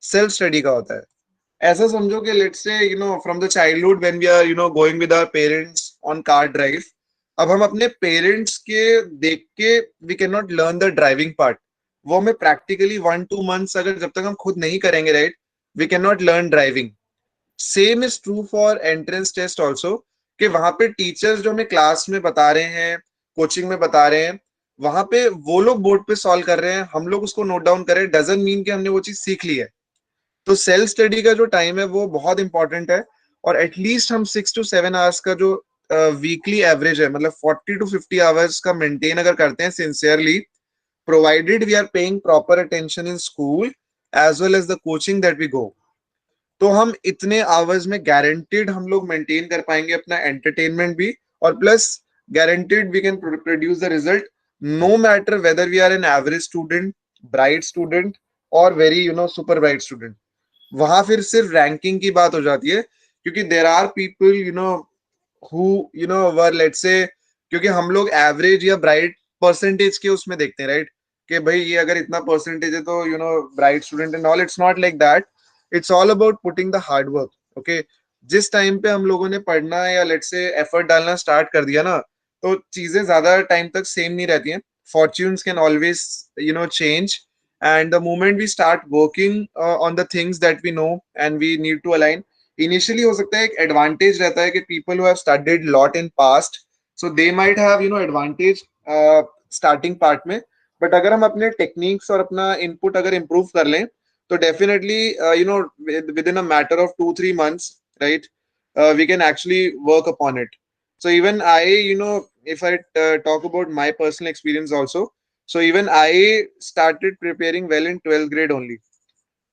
सेल्फ स्टडी का होता है। ऐसा समझो कि let's say from the childhood when we are going with our parents on car drive, अब हम अपने पेरेंट्स के देख के we can not learn the driving part, वो हमें प्रैक्टिकली 1-2 मंथ्स अगर जब तक हम खुद नहीं करेंगे, right, we can not learn driving. Same is true for entrance test also, कि वहां पे टीचर्स जो हमें क्लास में बता रहे हैं, कोचिंग में बता रहे हैं, वहां पे वो लोग बोर्ड पे सॉल्व कर रहे हैं, हम लोग उसको नोट डाउन करें, डजंट मीन कि हमने वो चीज सीख ली है। तो सेल्फ स्टडी का जो टाइम है वो बहुत इंपॉर्टेंट है, और एटलीस्ट हम 6 to 7 आवर्स का जो वीकली एवरेज है, मतलब 40 to 50 आवर्स का मेंटेन अगर करते हैं sincerely, provided we are paying proper attention in school as well as the coaching that we go, तो हम इतने आवर्स में गारंटेड हम लोग मेंटेन कर पाएंगे अपना एंटरटेनमेंट भी, और plus guaranteed we can produce the result, no matter whether we are an average student, bright student, और वेरी सुपर ब्राइट स्टूडेंट। वहां फिर सिर्फ रैंकिंग की बात हो जाती है, क्योंकि there are people who were let's say, क्योंकि हम लोग एवरेज या ब्राइट परसेंटेज के उसमें देखते हैं, राइट, कि भाई ये अगर इतना परसेंटेज है तो bright student and all, it's not like that, it's all about putting the hard work, okay. जिस टाइम पे हम लोगों ने पढ़ना या लेट्स से एफर्ट डालना स्टार्ट कर दिया ना, तो चीजें ज्यादा टाइम तक सेम नहीं रहती हैं, fortunes can always change, and the moment we start working on the things that we know and we need to align, initially हो सकता है एक advantage रहता है कि people who have studied lot in past, so they might have advantage starting part में, but अगर हम अपने टेक्निक्स और अपना इनपुट अगर इम्प्रूव कर लें तो definitely you know with in a matter of 2-3 months, right, we can actually work upon it. So even I, if I talk about my personal experience also, so even I started preparing well in 12th grade only.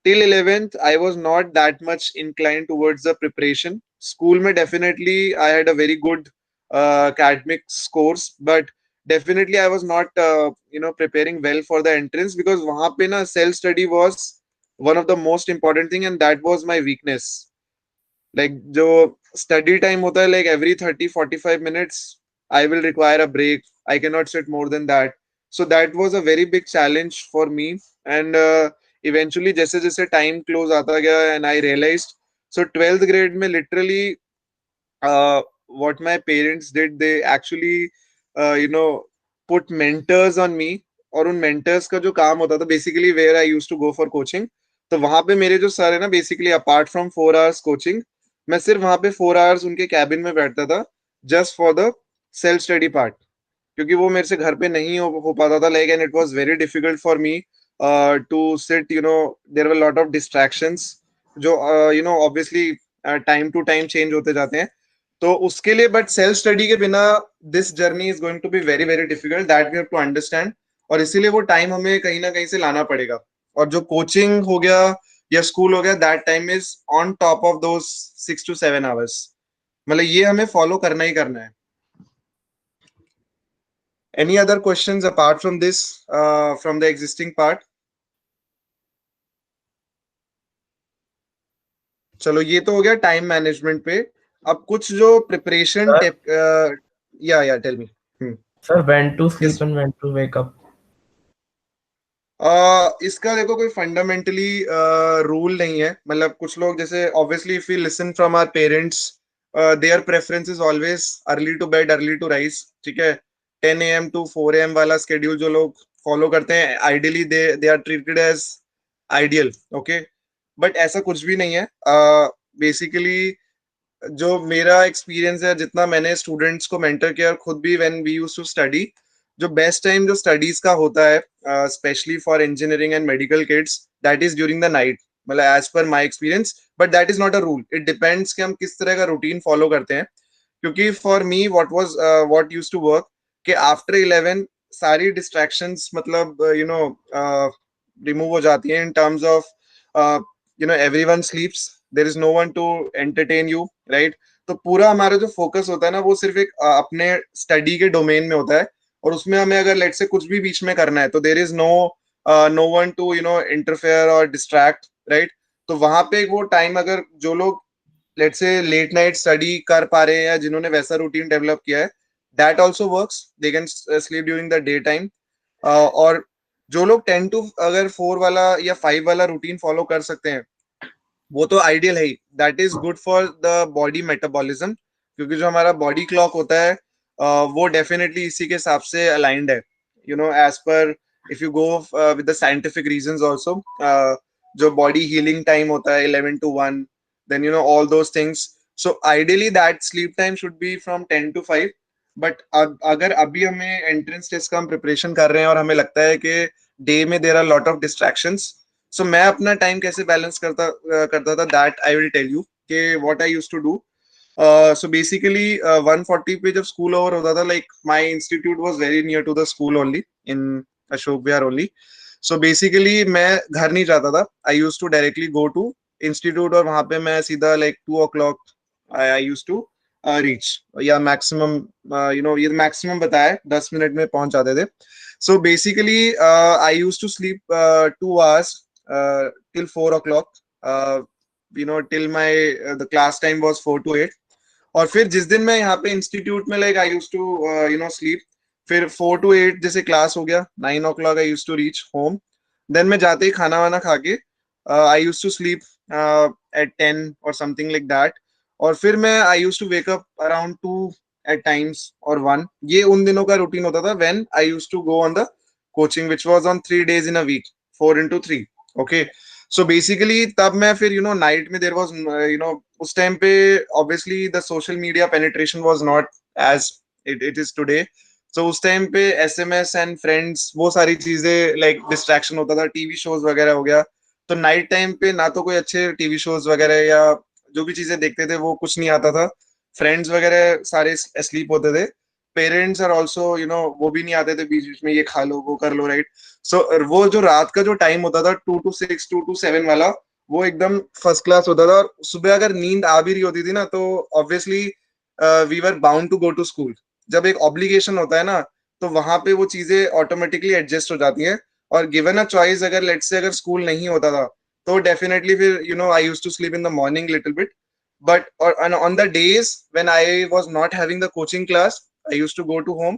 Till 11th I was not that much inclined towards the preparation. School mein definitely I had a very good academic scores, but definitely I was not preparing well for the entrance, because wahan pe na self study was one of the most important thing, and that was my weakness. Like जो study time होता है, like every 30-45 minutes I will require a break. I cannot sit more than that. So that was a very big challenge for me. And eventually जैसे जैसे time close आता गया and I realized, so 12th grade में literally what my parents did, they actually put mentors on me. और उन mentors का जो काम होता था, basically where I used to go for coaching, तो वहां पे मेरे जो सर है ना, basically apart from 4 hours coaching, मैं सिर्फ वहां पे 4 hours उनके कैबिन में बैठता था, just for the self study part, क्योंकि वो मेरे से घर पे नहीं हो पाता था, like, and it was very difficult for me to sit, there were lot of distractions जो obviously time to time change होते जाते हैं, तो उसके लिए, बट सेल्फ स्टडी के बिना this journey is going to be very very difficult, that we have to understand, और इसीलिए वो टाइम हमें कहीं ना कहीं से लाना पड़ेगा। और जो कोचिंग हो गया या स्कूल हो गया, that time is on top of those 6 to 7 hours, मतलब ये हमें फॉलो करना ही करना है। Any other questions apart from this, from the existing part? चलो, ये तो हो गया टाइम मैनेजमेंट पे। अब कुछ जो प्रिपरेशन Sir, टिप, या tell me. sir, when to yes. sleep and when to wake up? इसका देखो कोई फंडामेंटली रूल नहीं है, मतलब कुछ लोग जैसे obviously if we listen from our parents, their preference is always early to bed early to rise, ठीक है, 10 AM to 4 AM वाला स्केड्यूल जो लोग फॉलो करते हैं, ideally they are treated as ideal, okay, but ऐसा कुछ भी नहीं है। बेसिकली जो मेरा एक्सपीरियंस है, जितना मैंने स्टूडेंट्स को मेंटर किया, और खुद भी when we used to study, जो बेस्ट टाइम जो स्टडीज का होता है, specially for engineering and medical kids, that is during the night, मतलब as per my experience, but that is not a rule, it depends कि हम किस तरह का रूटीन फॉलो करते हैं। क्योंकि for me what used to work, कि आफ्टर 11 सारी डिस्ट्रैक्शंस, मतलब रिमूव हो जाती हैं, in terms of everyone sleeps, there is no one to entertain you, right. तो पूरा हमारा जो फोकस होता है ना, वो सिर्फ एक अपने स्टडी के डोमेन में होता है, और उसमें हमें अगर लेट से कुछ भी बीच में करना है, तो there is no one to interfere और डिस्ट्रैक्ट, राइट। तो वहां पे वो टाइम, अगर जो लोग लेट से लेट नाइट स्टडी कर पा रहे हैं, या जिन्होंने वैसा रूटीन डेवलप किया है, that also works, they can sleep during the day time. और जो लोग 10 to 4 वाला या 5 वाला रूटीन फॉलो कर सकते हैं, वो तो आइडियल है ही, that is good for the body metabolism, क्योंकि जो हमारा बॉडी क्लॉक होता है, वो डेफिनेटली इसी के हिसाब से अलाइंड है, as per, if you go with the scientific reasons also, जो बॉडी हीलिंग टाइम होता है 11 to 1, then all those things, so ideally that sleep time should be from 10 to 5। But अगर अभी हमें एंट्रेंस टेस्ट का हम preparation कर रहे हैं, और हमें लगता है कि डे में there are lot of distractions, so मैं अपना टाइम कैसे बैलेंस करता था, that I will tell you कि what I used to do. So basically 140 पे जब स्कूल ओवर होता था, like my institute was very near to the school only, in Ashok Vihar only. So basically मैं घर नहीं जाता था, I used to directly go to institute, और वहां पे मैं सीधा like 2 o'clock I used to reach, या मैक्सिमम, ये मैक्सिमम बताया 10 मिनट में पहुंच जाते थे। So basically, I used to sleep 2 hours till 4 o'clock. Till my the class time was 4 to 8. और फिर जिस दिन मैं यहाँ पे इंस्टीट्यूट में, like I used to sleep, फिर 4 to 8 जैसे क्लास हो गया, 9 o'clock I used to reach home, then मैं जाते ही खाना वाना खा के I used to sleep at 10 और समथिंग लाइक दैट। और फिर मैं I used to wake up around 2 at times or 1। ये उन दिनों का रूटीन होता था when I used to go on the coaching, which was on 3 days in a week, 4 into 3। okay, so basically तब मैं फिर night में there was उस टाइम पे obviously the social media penetration was not as it is today। सो उस time पे SMS and friends वो सारी चीजें लाइक डिस्ट्रैक्शन होता था, टीवी शोज वगैरह हो गया। तो नाइट टाइम पे ना तो कोई अच्छे टीवी शोज वगैरह या जो भी चीजें देखते थे वो कुछ नहीं आता था। फ्रेंड्स वगैरह सारे स्लीप होते थे। पेरेंट्स आर ऑल्सो वो भी नहीं आते थे बीच बीच में, ये खा लो वो कर लो, राइट। सो वो जो रात का जो टाइम होता था 2 to 6, 2 to 7 वाला, वो एकदम फर्स्ट क्लास होता था। और सुबह अगर नींद आ भी रही होती थी ना, तो obviously we were bound to go to school. जब एक ऑब्लिगेशन होता है ना, तो वहां पे वो चीजें ऑटोमेटिकली एडजस्ट हो जाती हैं। और गिवन अ चॉइस, अगर लेट्स से अगर स्कूल नहीं होता था, तो डेफिनेटली फिर I used to sleep in the morning little bit. But on the days when I was not having the coaching class, I used to go to home.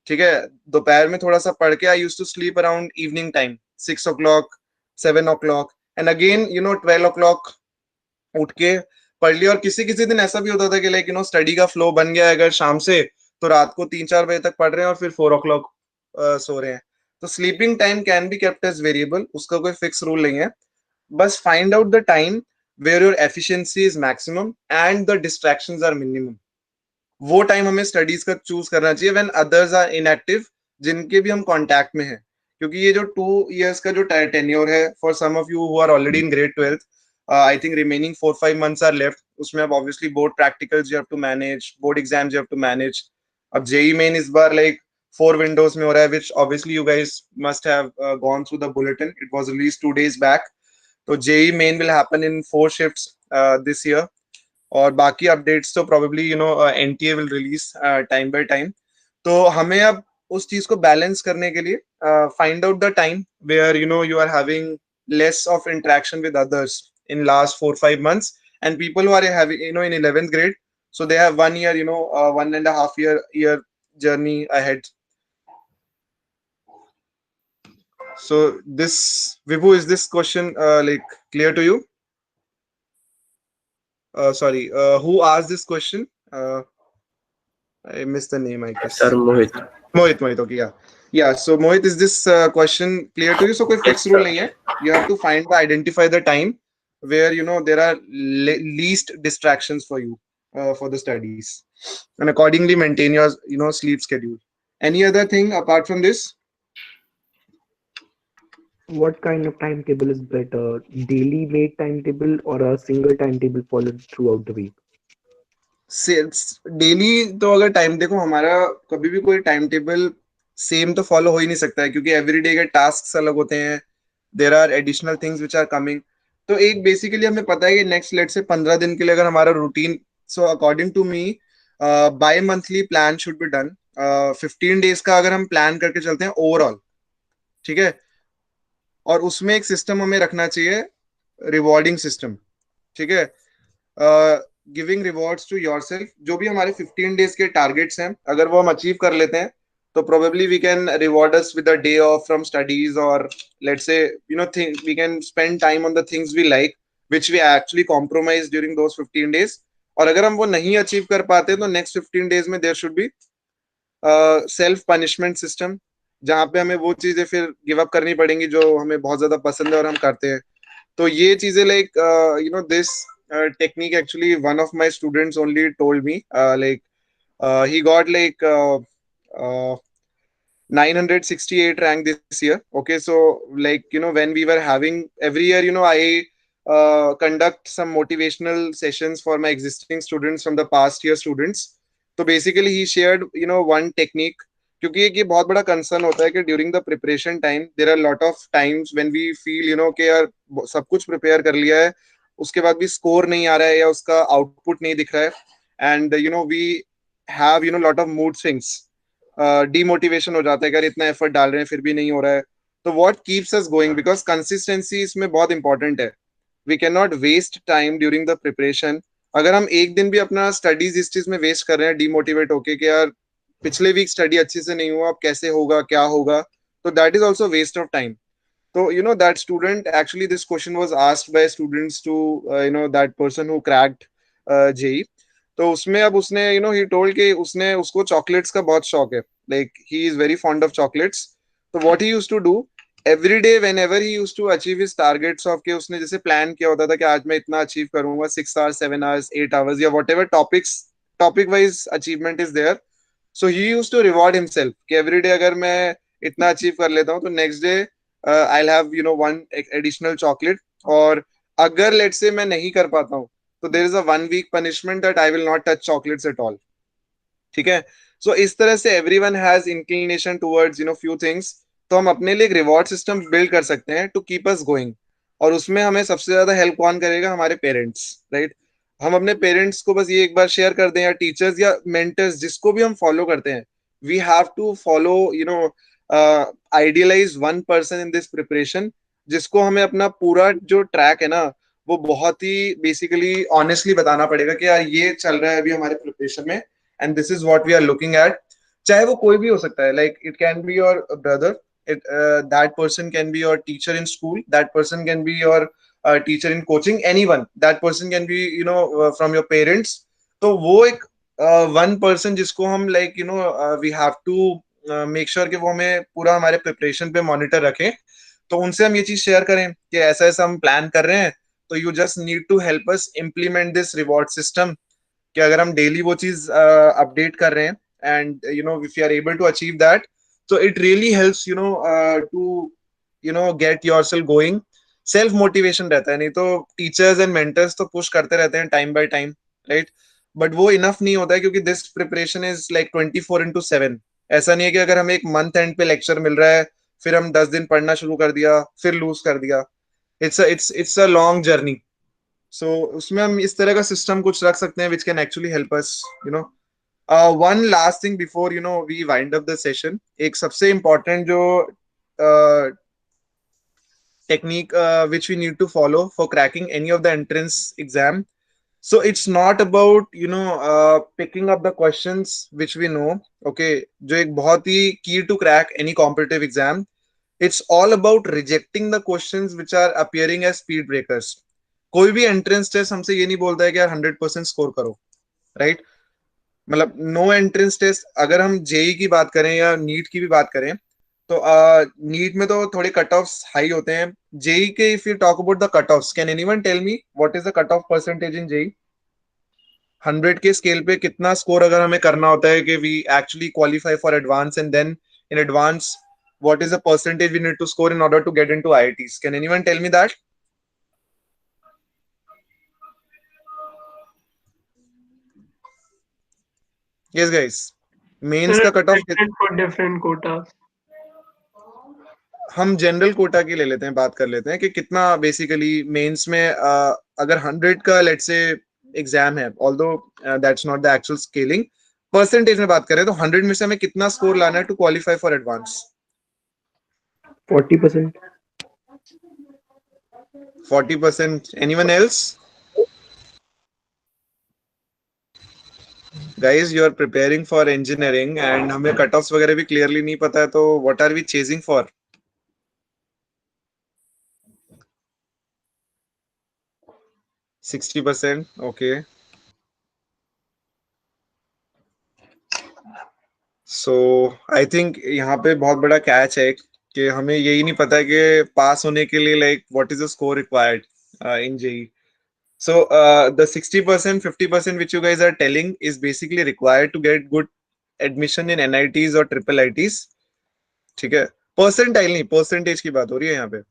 ठीक है, दोपहर में थोड़ा सा पढ़ के I used to sleep around evening time, 6 o'clock, 7 o'clock, and again 12 o'clock उठ के पढ़ लिया। और किसी किसी दिन ऐसा भी होता था कि लाइक स्टडी का फ्लो बन गया है अगर शाम से, तो रात को 3-4 बजे तक पढ़ रहे हैं और फिर 4 o'clock सो रहे हैं। तो sleeping time can be kept as variable, उसका कोई फिक्स रूल नहीं है। बस find out the time where your efficiency is maximum and the distractions are minimum. वो टाइम हमें स्टडीज का चूज करना चाहिए व्हेन अदर्स आर इनएक्टिव, जिनके भी हम कांटेक्ट में हैं। क्योंकि ये जो 2 years का जो टेन्योर है, for some of you who are already in grade 12th, I think remaining 4-5 months are left. उसमें अब obviously board practicals you have to manage, board exams you have to manage. अब JEE main इस बार like 4 windows में हो रहा है, which obviously you guys must have gone through the bulletin. It was released 2 days back. तो JEE main will happen in 4 shifts this year. और बाकी अपडेट्स तो probably NTA will release time by time. तो हमें अब उस चीज को बैलेंस करने के लिए find out the time where you are having less of interaction with others in last 4-5 months, and people who are having in 11th grade, so they have 1 year, 1.5 year journey ahead. So this, Vibhu, is this question like clear to you? Sorry, who asked this question? I missed the name, I guess. Sir Mohit. Mohit, okay, yeah. Yeah, so Mohit, is this question clear to you? So कोई fixed rule नहीं है. You have to identify the time where there are least distractions for you for the studies, and accordingly maintain your sleep schedule. Any other thing apart from this? What kind of timetable is better? Daily made timetable or a single timetable followed throughout the week? Daily तो अगर time देखो, हमारा कभी भी कोई time table same तो follow हो ही नहीं सकता है, क्योंकि एवरीडे के टास्क अलग होते हैं। There are additional things which are coming. तो एक बेसिकली हमें पता है कि नेक्स्ट लेट से 15 दिन के लिए अगर हमारा routine, so according to me bimonthly plan should be done. 15 days का अगर हम प्लान करके चलते हैं ओवरऑल, ठीक है, और उसमें एक सिस्टम हमें रखना चाहिए, रिवॉर्डिंग सिस्टम। ठीक है, गिविंग रिवॉर्ड्स टू योरसेल्फ। जो भी हमारे 15 days के टारगेट्स हैं, अगर वो हम अचीव कर लेते हैं, तो probably we can reward us with a day off from studies, और let's say we can spend time on the things we like, which we actually compromise during those 15 days। और अगर हम वो नहीं अचीव कर पाते, तो नेक्स्ट 15 days में देयर शुड बी सेल्फ पनिशमेंट सिस्टम, जहाँ पे हमें वो चीजें फिर गिव अप करनी पड़ेंगी जो हमें बहुत ज्यादा पसंद है और हम करते हैं। तो ये चीजें like this technique, actually one of my students only told me, he got 968 rank this year. Okay, so when we were having every year, I conduct some motivational sessions for my existing students from the past year students. So basically he shared one technique, क्योंकि एक ये बहुत बड़ा concern होता है कि during the preparation time there are lot of times when we feel कि यार सब कुछ प्रिपेयर कर लिया है, उसके बाद भी स्कोर नहीं आ रहा है या उसका आउटपुट नहीं दिख रहा है, and we have lot of mood swings, demotivation हो जाता है, अगर इतना एफर्ट डाल रहे हैं फिर भी नहीं हो रहा है। तो what keeps us going, because consistency इसमें बहुत इंपॉर्टेंट है। We can not waste time during the preparation. अगर हम एक दिन भी अपना स्टडीज इस चीज में वेस्ट कर रहे हैं डीमोटिवेट होके कि यार पिछले वीक स्टडी अच्छे से नहीं हुआ, अब कैसे होगा, क्या होगा, तो that is also waste of time. So that student, actually this question was asked by students to that person who cracked JEE। तो उसमें अब उसने he told कि उसको chocolates का बहुत शौक है, like he is very fond of chocolates। तो what he used to do every day whenever he used to achieve his targets of कि उसने जैसे प्लान किया होता था कि आज मैं इतना अचीव करूंगा, 6 hours, 7 hours, 8 hours या whatever topic wise achievement is there, so he used to reward himself कि एवरी डे अगर मैं इतना अचीव कर लेता हूँ तो next day I will have one additional chocolate, और अगर लेट्स से मैं नहीं कर पाता हूँ तो there is a 1 week punishment that I will not touch chocolates at all. ठीक है। सो इस तरह से everyone has inclination towards few things. तो हम अपने लिए एक रिवॉर्ड सिस्टम बिल्ड कर सकते हैं टू कीप अस गोइंग। और उसमें हमें सबसे ज्यादा हेल्प कौन करेगा? हमारे पेरेंट्स, राइट। हम अपने पेरेंट्स को बस ये एक बार शेयर कर दें, या टीचर्स या मेंटर्स जिसको भी हम फॉलो करते हैं, we have to follow idealize one person in this preparation, जिसको हमें अपना पूरा जो ट्रैक है ना वो बहुत ही बेसिकली ऑनेस्टली बताना पड़ेगा कि यार ये चल रहा है अभी हमारे प्रिपरेशन में, and this is what we are looking at. चाहे वो कोई भी हो सकता है, like it can be your brother, it that person can be your teacher in school, that person can be your teacher in coaching, anyone, that person can be from your parents। तो वो एक one person जिसको हम like we have to make sure कि वो हमें पूरा हमारे प्रिपरेशन पे मॉनिटर रखें। तो उनसे हम ये चीज शेयर करें कि ऐसा ऐसा हम प्लान कर रहे हैं, तो you just need to help us implement this reward system. कि अगर हम डेली वो चीज अपडेट कर रहे हैं, and if you are able to achieve that, so it really helps to get yourself going। Self motivation रहता है, नहीं तो टीचर्स एंड मेंटर्स तो पुश करते रहते हैं time by time, right. But वो इनफ नहीं होता है, क्योंकि दिस प्रिपरेशन इज लाइक 24/7। ऐसा नहीं है कि अगर हमें एक मंथ एंड पे लेक्चर मिल रहा है फिर हम 10 दिन पढ़ना शुरू कर दिया फिर लूज कर दिया। It's a long journey. So उसमें हम इस तरह का सिस्टम कुछ रख सकते हैं which can actually help us. One last thing before we wind up the session, एक सबसे इम्पोर्टेंट जो technique which we need to follow for cracking any of the entrance exam. So it's not about picking up the questions which we know, okay, जो एक बहुत ही key to crack any competitive exam। It's all about rejecting the questions which are appearing as speed breakers। कोई भी entrance test हमसे ये नहीं बोलता है कि यार 100% स्कोर करो, राइट। मतलब नो एंट्रेंस टेस्ट, अगर हम जेई की बात करें या नीट की भी बात करें, तो नीट में तो थोड़े कट ऑफ्स हाई होते हैं। जेई के if you talk about the cut offs, can anyone tell me what is the cut off percentage in JEE? 100 के स्केल पे कितना स्कोर अगर हमें करना होता है कि we actually qualify for advance, and then in advance what is the percentage we need to score in order to get into IITs? Can anyone tell me that? Yes guys, mains का cut off for different quotas. हम general quota की ले लेते हैं, बात कर लेते हैं कि कितना बेसिकली मेंस में अगर 100 का लेट्स से एग्जाम है, although that's not the actual scaling, percentage में बात करें तो 100 में से हमें कितना स्कोर लाना है to qualify for advance? 40%। 40%। Anyone else? Guys you are preparing for engineering and हमें कट ऑफ्स वगैरह भी क्लियरली नहीं पता है, तो what are we chasing for? %60%, okay. So I think यहाँ पे बहुत बड़ा कैच है कि हमें यही नहीं पता कि पास होने के लिए like what is the score required in JEE. So the 60%, 50% which you guys are telling is basically required to get good admission in NITs or triple ITs। ठीक है, परसेंटाइल नहीं, परसेंटेज की बात हो रही है यहाँ पे।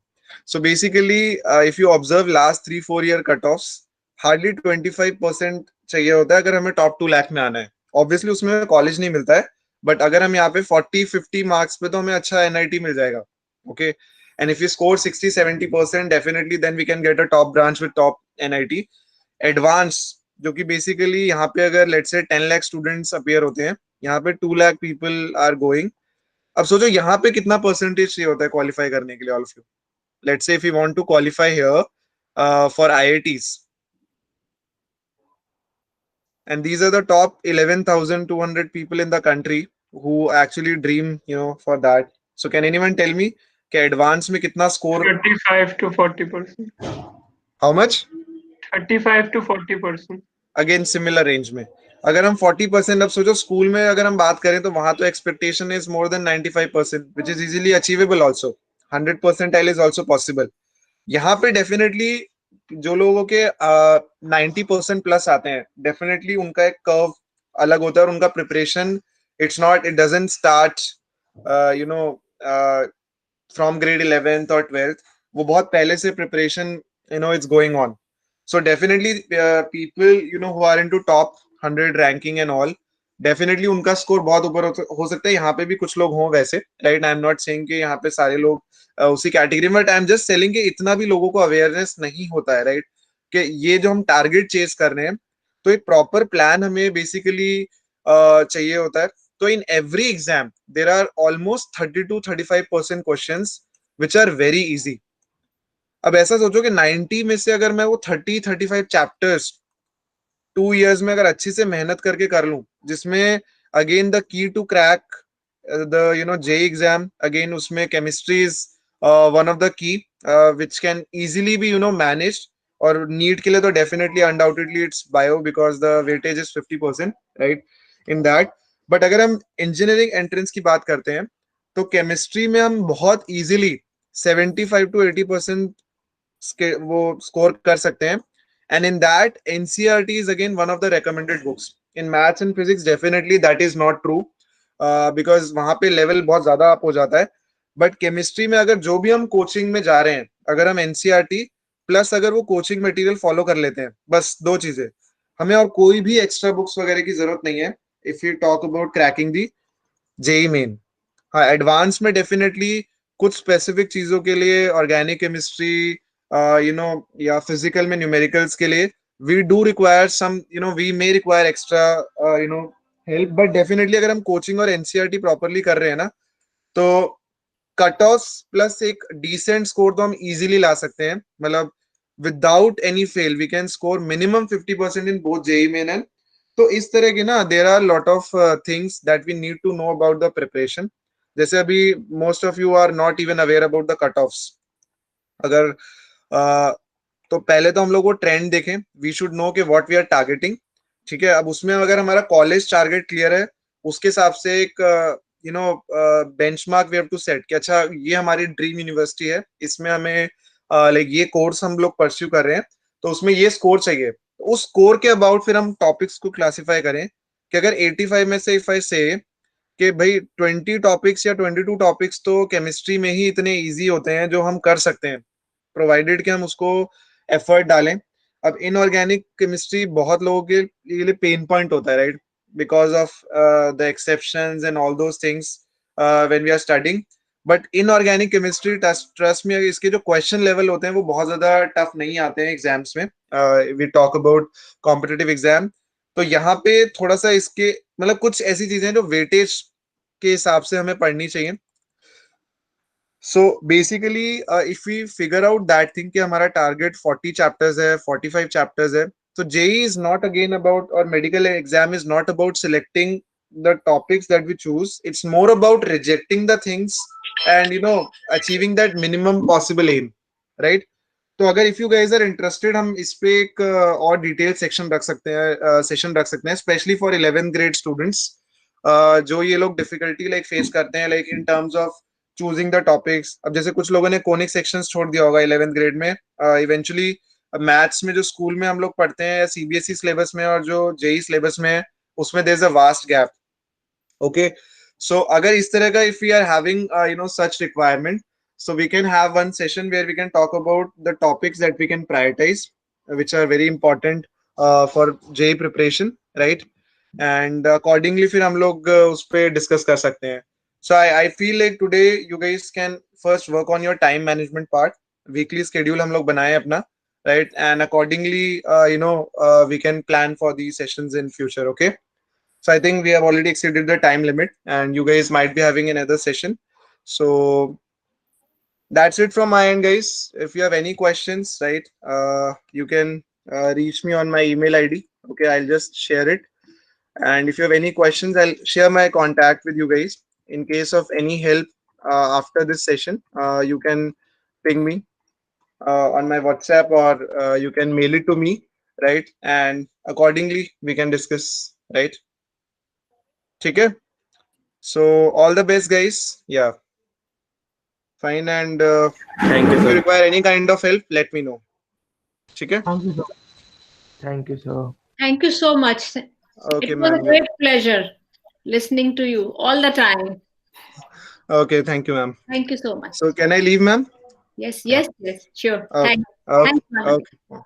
So basically if you observe last 3-4 year cutoffs, hardly 25% चाहिए होता है अगर हमें टॉप 2 लाख में आना है। ऑब्वियसली उसमें कॉलेज नहीं मिलता है, बट अगर हम यहाँ पे 40-50 मार्क्स पे तो हमें अच्छा NIT मिल जाएगा, okay. And if you score 60-70%, definitely then we can get a top branch with top NIT। Advance जो कि बेसिकली यहाँ पे अगर लेट्स से 10 लाख स्टूडेंट्स अपीयर होते हैं, यहाँ पे 2 लाख पीपल आर गोइंग। अब सोचो यहाँ पे कितना परसेंटेज चाहिए होता है क्वालिफाई करने के लिए, all of you. Let's say if you want to qualify here for IITs, and these are the top 11,200 people in the country who actually dream for that। So can anyone tell me कि advance में कितना score? 35 to 40%. How much? 35 to 40%. Again similar range में। अगर हम 40%, अब सोचो school में अगर हम बात करें तो वहां तो expectation is more than 95%, which is easily achievable also. 100% is also possible. यहाँ पे डेफिनेटली जो लोगों के 90% प्लस आते हैं, डेफिनेटली उनका एक कर्व अलग होता है और उनका preparation it doesn't start you know from grade 11th or 12th. वो बहुत पहले से preparation, it's going on. So definitely people who are into top 100 ranking and all, definitely उनका स्कोर बहुत ऊपर हो सकता है. यहाँ पे भी कुछ लोग हों वैसे, right. I am not saying कि यहाँ पे सारे लोग उसी कैटेगरी में, but I am just selling कि इतना भी लोगों को अवेयरनेस नहीं होता है, राइट, कि ये जो हम टारगेट चेस कर रहे हैं, तो एक प्रॉपर प्लान हमें बेसिकली चाहिए होता है. तो in every exam there are almost 30 to 35% questions which are very easy. अब ऐसा सोचो कि 90 में से अगर मैं वो 30-35 चैप्टर्स 2 years में अगर अच्छी से मेहनत करके कर लूं, जिसमें again the key to crack the JEE exam, again उसमें chemistry is one of the key which can easily be managed. और नीट के लिए तो definitely undoubtedly it's bio because the weightage is 50%, right, in that. But अगर हम engineering entrance की बात करते हैं, तो केमिस्ट्री में हम बहुत इजीली 75 to 80% वो स्कोर कर सकते हैं. And in that, NCERT is again one of the recommended books. In maths and physics, definitely that is not true, because वहाँ पे लेवल बहुत ज्यादा अप हो जाता है. बट केमिस्ट्री में अगर जो भी हम कोचिंग में जा रहे हैं, अगर हम NCERT प्लस अगर वो कोचिंग मटेरियल फॉलो कर लेते हैं, बस 2 चीजें, हमें और कोई भी एक्स्ट्रा बुक्स वगैरह की जरूरत नहीं है. If you talk about cracking the JEE main. हाँ, एडवांस में डेफिनेटली कुछ स्पेसिफिक चीजों के लिए, ऑर्गेनिक केमिस्ट्री या फिजिकल में न्यूमेरिकल्स के लिए, we do require some, we may require extra help. But definitely अगर हम कोचिंग और NCERT प्रॉपरली कर रहे हैं ना, तो कट ऑफ प्लस एक डिसेंट स्कोर तो हम इजीली ला सकते हैं. मतलब without any fail we can score minimum 50% in both JEE main and. तो इस तरह की ना, there are lot of things that we need to know about the preparation. जैसे अभी most of you are not even aware about the cut offs. अगर तो पहले तो हम लोग वो ट्रेंड देखें, वी शुड नो कि व्हाट वी आर टारगेटिंग. ठीक है, अब उसमें अगर हमारा कॉलेज टारगेट क्लियर है, उसके हिसाब से एक benchmark we have to set कि अच्छा ये हमारी ड्रीम यूनिवर्सिटी है, इसमें हमें लाइक ये कोर्स हम लोग परस्यू कर रहे हैं, तो उसमें ये स्कोर चाहिए. उस स्कोर के अबाउट फिर हम टॉपिक्स को क्लासिफाई करें कि अगर 85 में से इफ आई से कि भाई 20 टॉपिक्स या 22 टॉपिक्स तो केमिस्ट्री में ही इतने इजी होते हैं जो हम कर सकते हैं, प्रोवाइडेड कि हम उसको एफर्ट डालें. अब इनऑर्गेनिक केमिस्ट्री बहुत लोगों के लिए पेन पॉइंट होता है, right, because of the exceptions and all those things when we are studying. But inorganic chemistry, trust में, इसके जो क्वेश्चन लेवल होते हैं वो बहुत ज्यादा टफ नहीं आते हैं एग्जाम्स में. We talk about competitive exam, तो यहाँ पे थोड़ा सा इसके मतलब कुछ ऐसी चीजें जो वेटेज के हिसाब से हमें पढ़नी चाहिए. So basically, if we figure out that thing कि हमारा target 40 chapters है, 45 chapters है, so JEE is not again about, or medical exam is not about selecting the topics that we choose. It's more about rejecting the things and achieving that minimum possible aim, right? तो अगर if you guys are interested, हम इस पे एक और detail section रख सकते हैं, सेशन रख सकते हैं, specially for 11th grade students, जो ये लोग डिफिकल्टी लाइक फेस करते हैं like in terms of choosing the topics. अब जैसे कुछ लोगों ने कोनिक सेक्शंस छोड़ दिया होगा 11th ग्रेड में. इवेंचुअली मैथ्स में जो स्कूल में हम लोग पढ़ते हैं CBSE सिलेबस में और जो JEE सिलेबस में है, उसमें there is a vast gap. Okay, so अगर इस तरह का, if we are having such requirement, so we can have one session where we can talk about the topics that we can prioritize, which are very important for JEE preparation, right? And accordingly फिर हम लोग उस पे discuss कर सकते हैं. So I feel like today you guys can first work on your time management part. Weekly schedule हम लोग बनाए अपना, right? And accordingly, we can plan for these sessions in future. Okay. So I think we have already exceeded the time limit, and you guys might be having another session. So that's it from my end, guys. If you have any questions, right, you can reach me on my email ID. Okay, I'll just share it. And if you have any questions, I'll share my contact with you guys. In case of any help after this session, you can ping me on my WhatsApp, or you can mail it to me, right? And accordingly, we can discuss, right? Okay. So all the best, guys. Yeah. Fine. And Thank you, if you sir. require any kind of help, let me know. Okay. Thank you, sir. Thank you, sir. Thank you so much. Okay, It was a ma'am. great pleasure. listening to you all the time. Okay, thank you, ma'am. Thank you so much. So can I leave, ma'am? Yes, Yeah. yes, yes, sure. Okay. Thanks. Okay. Thanks, Madam. Okay.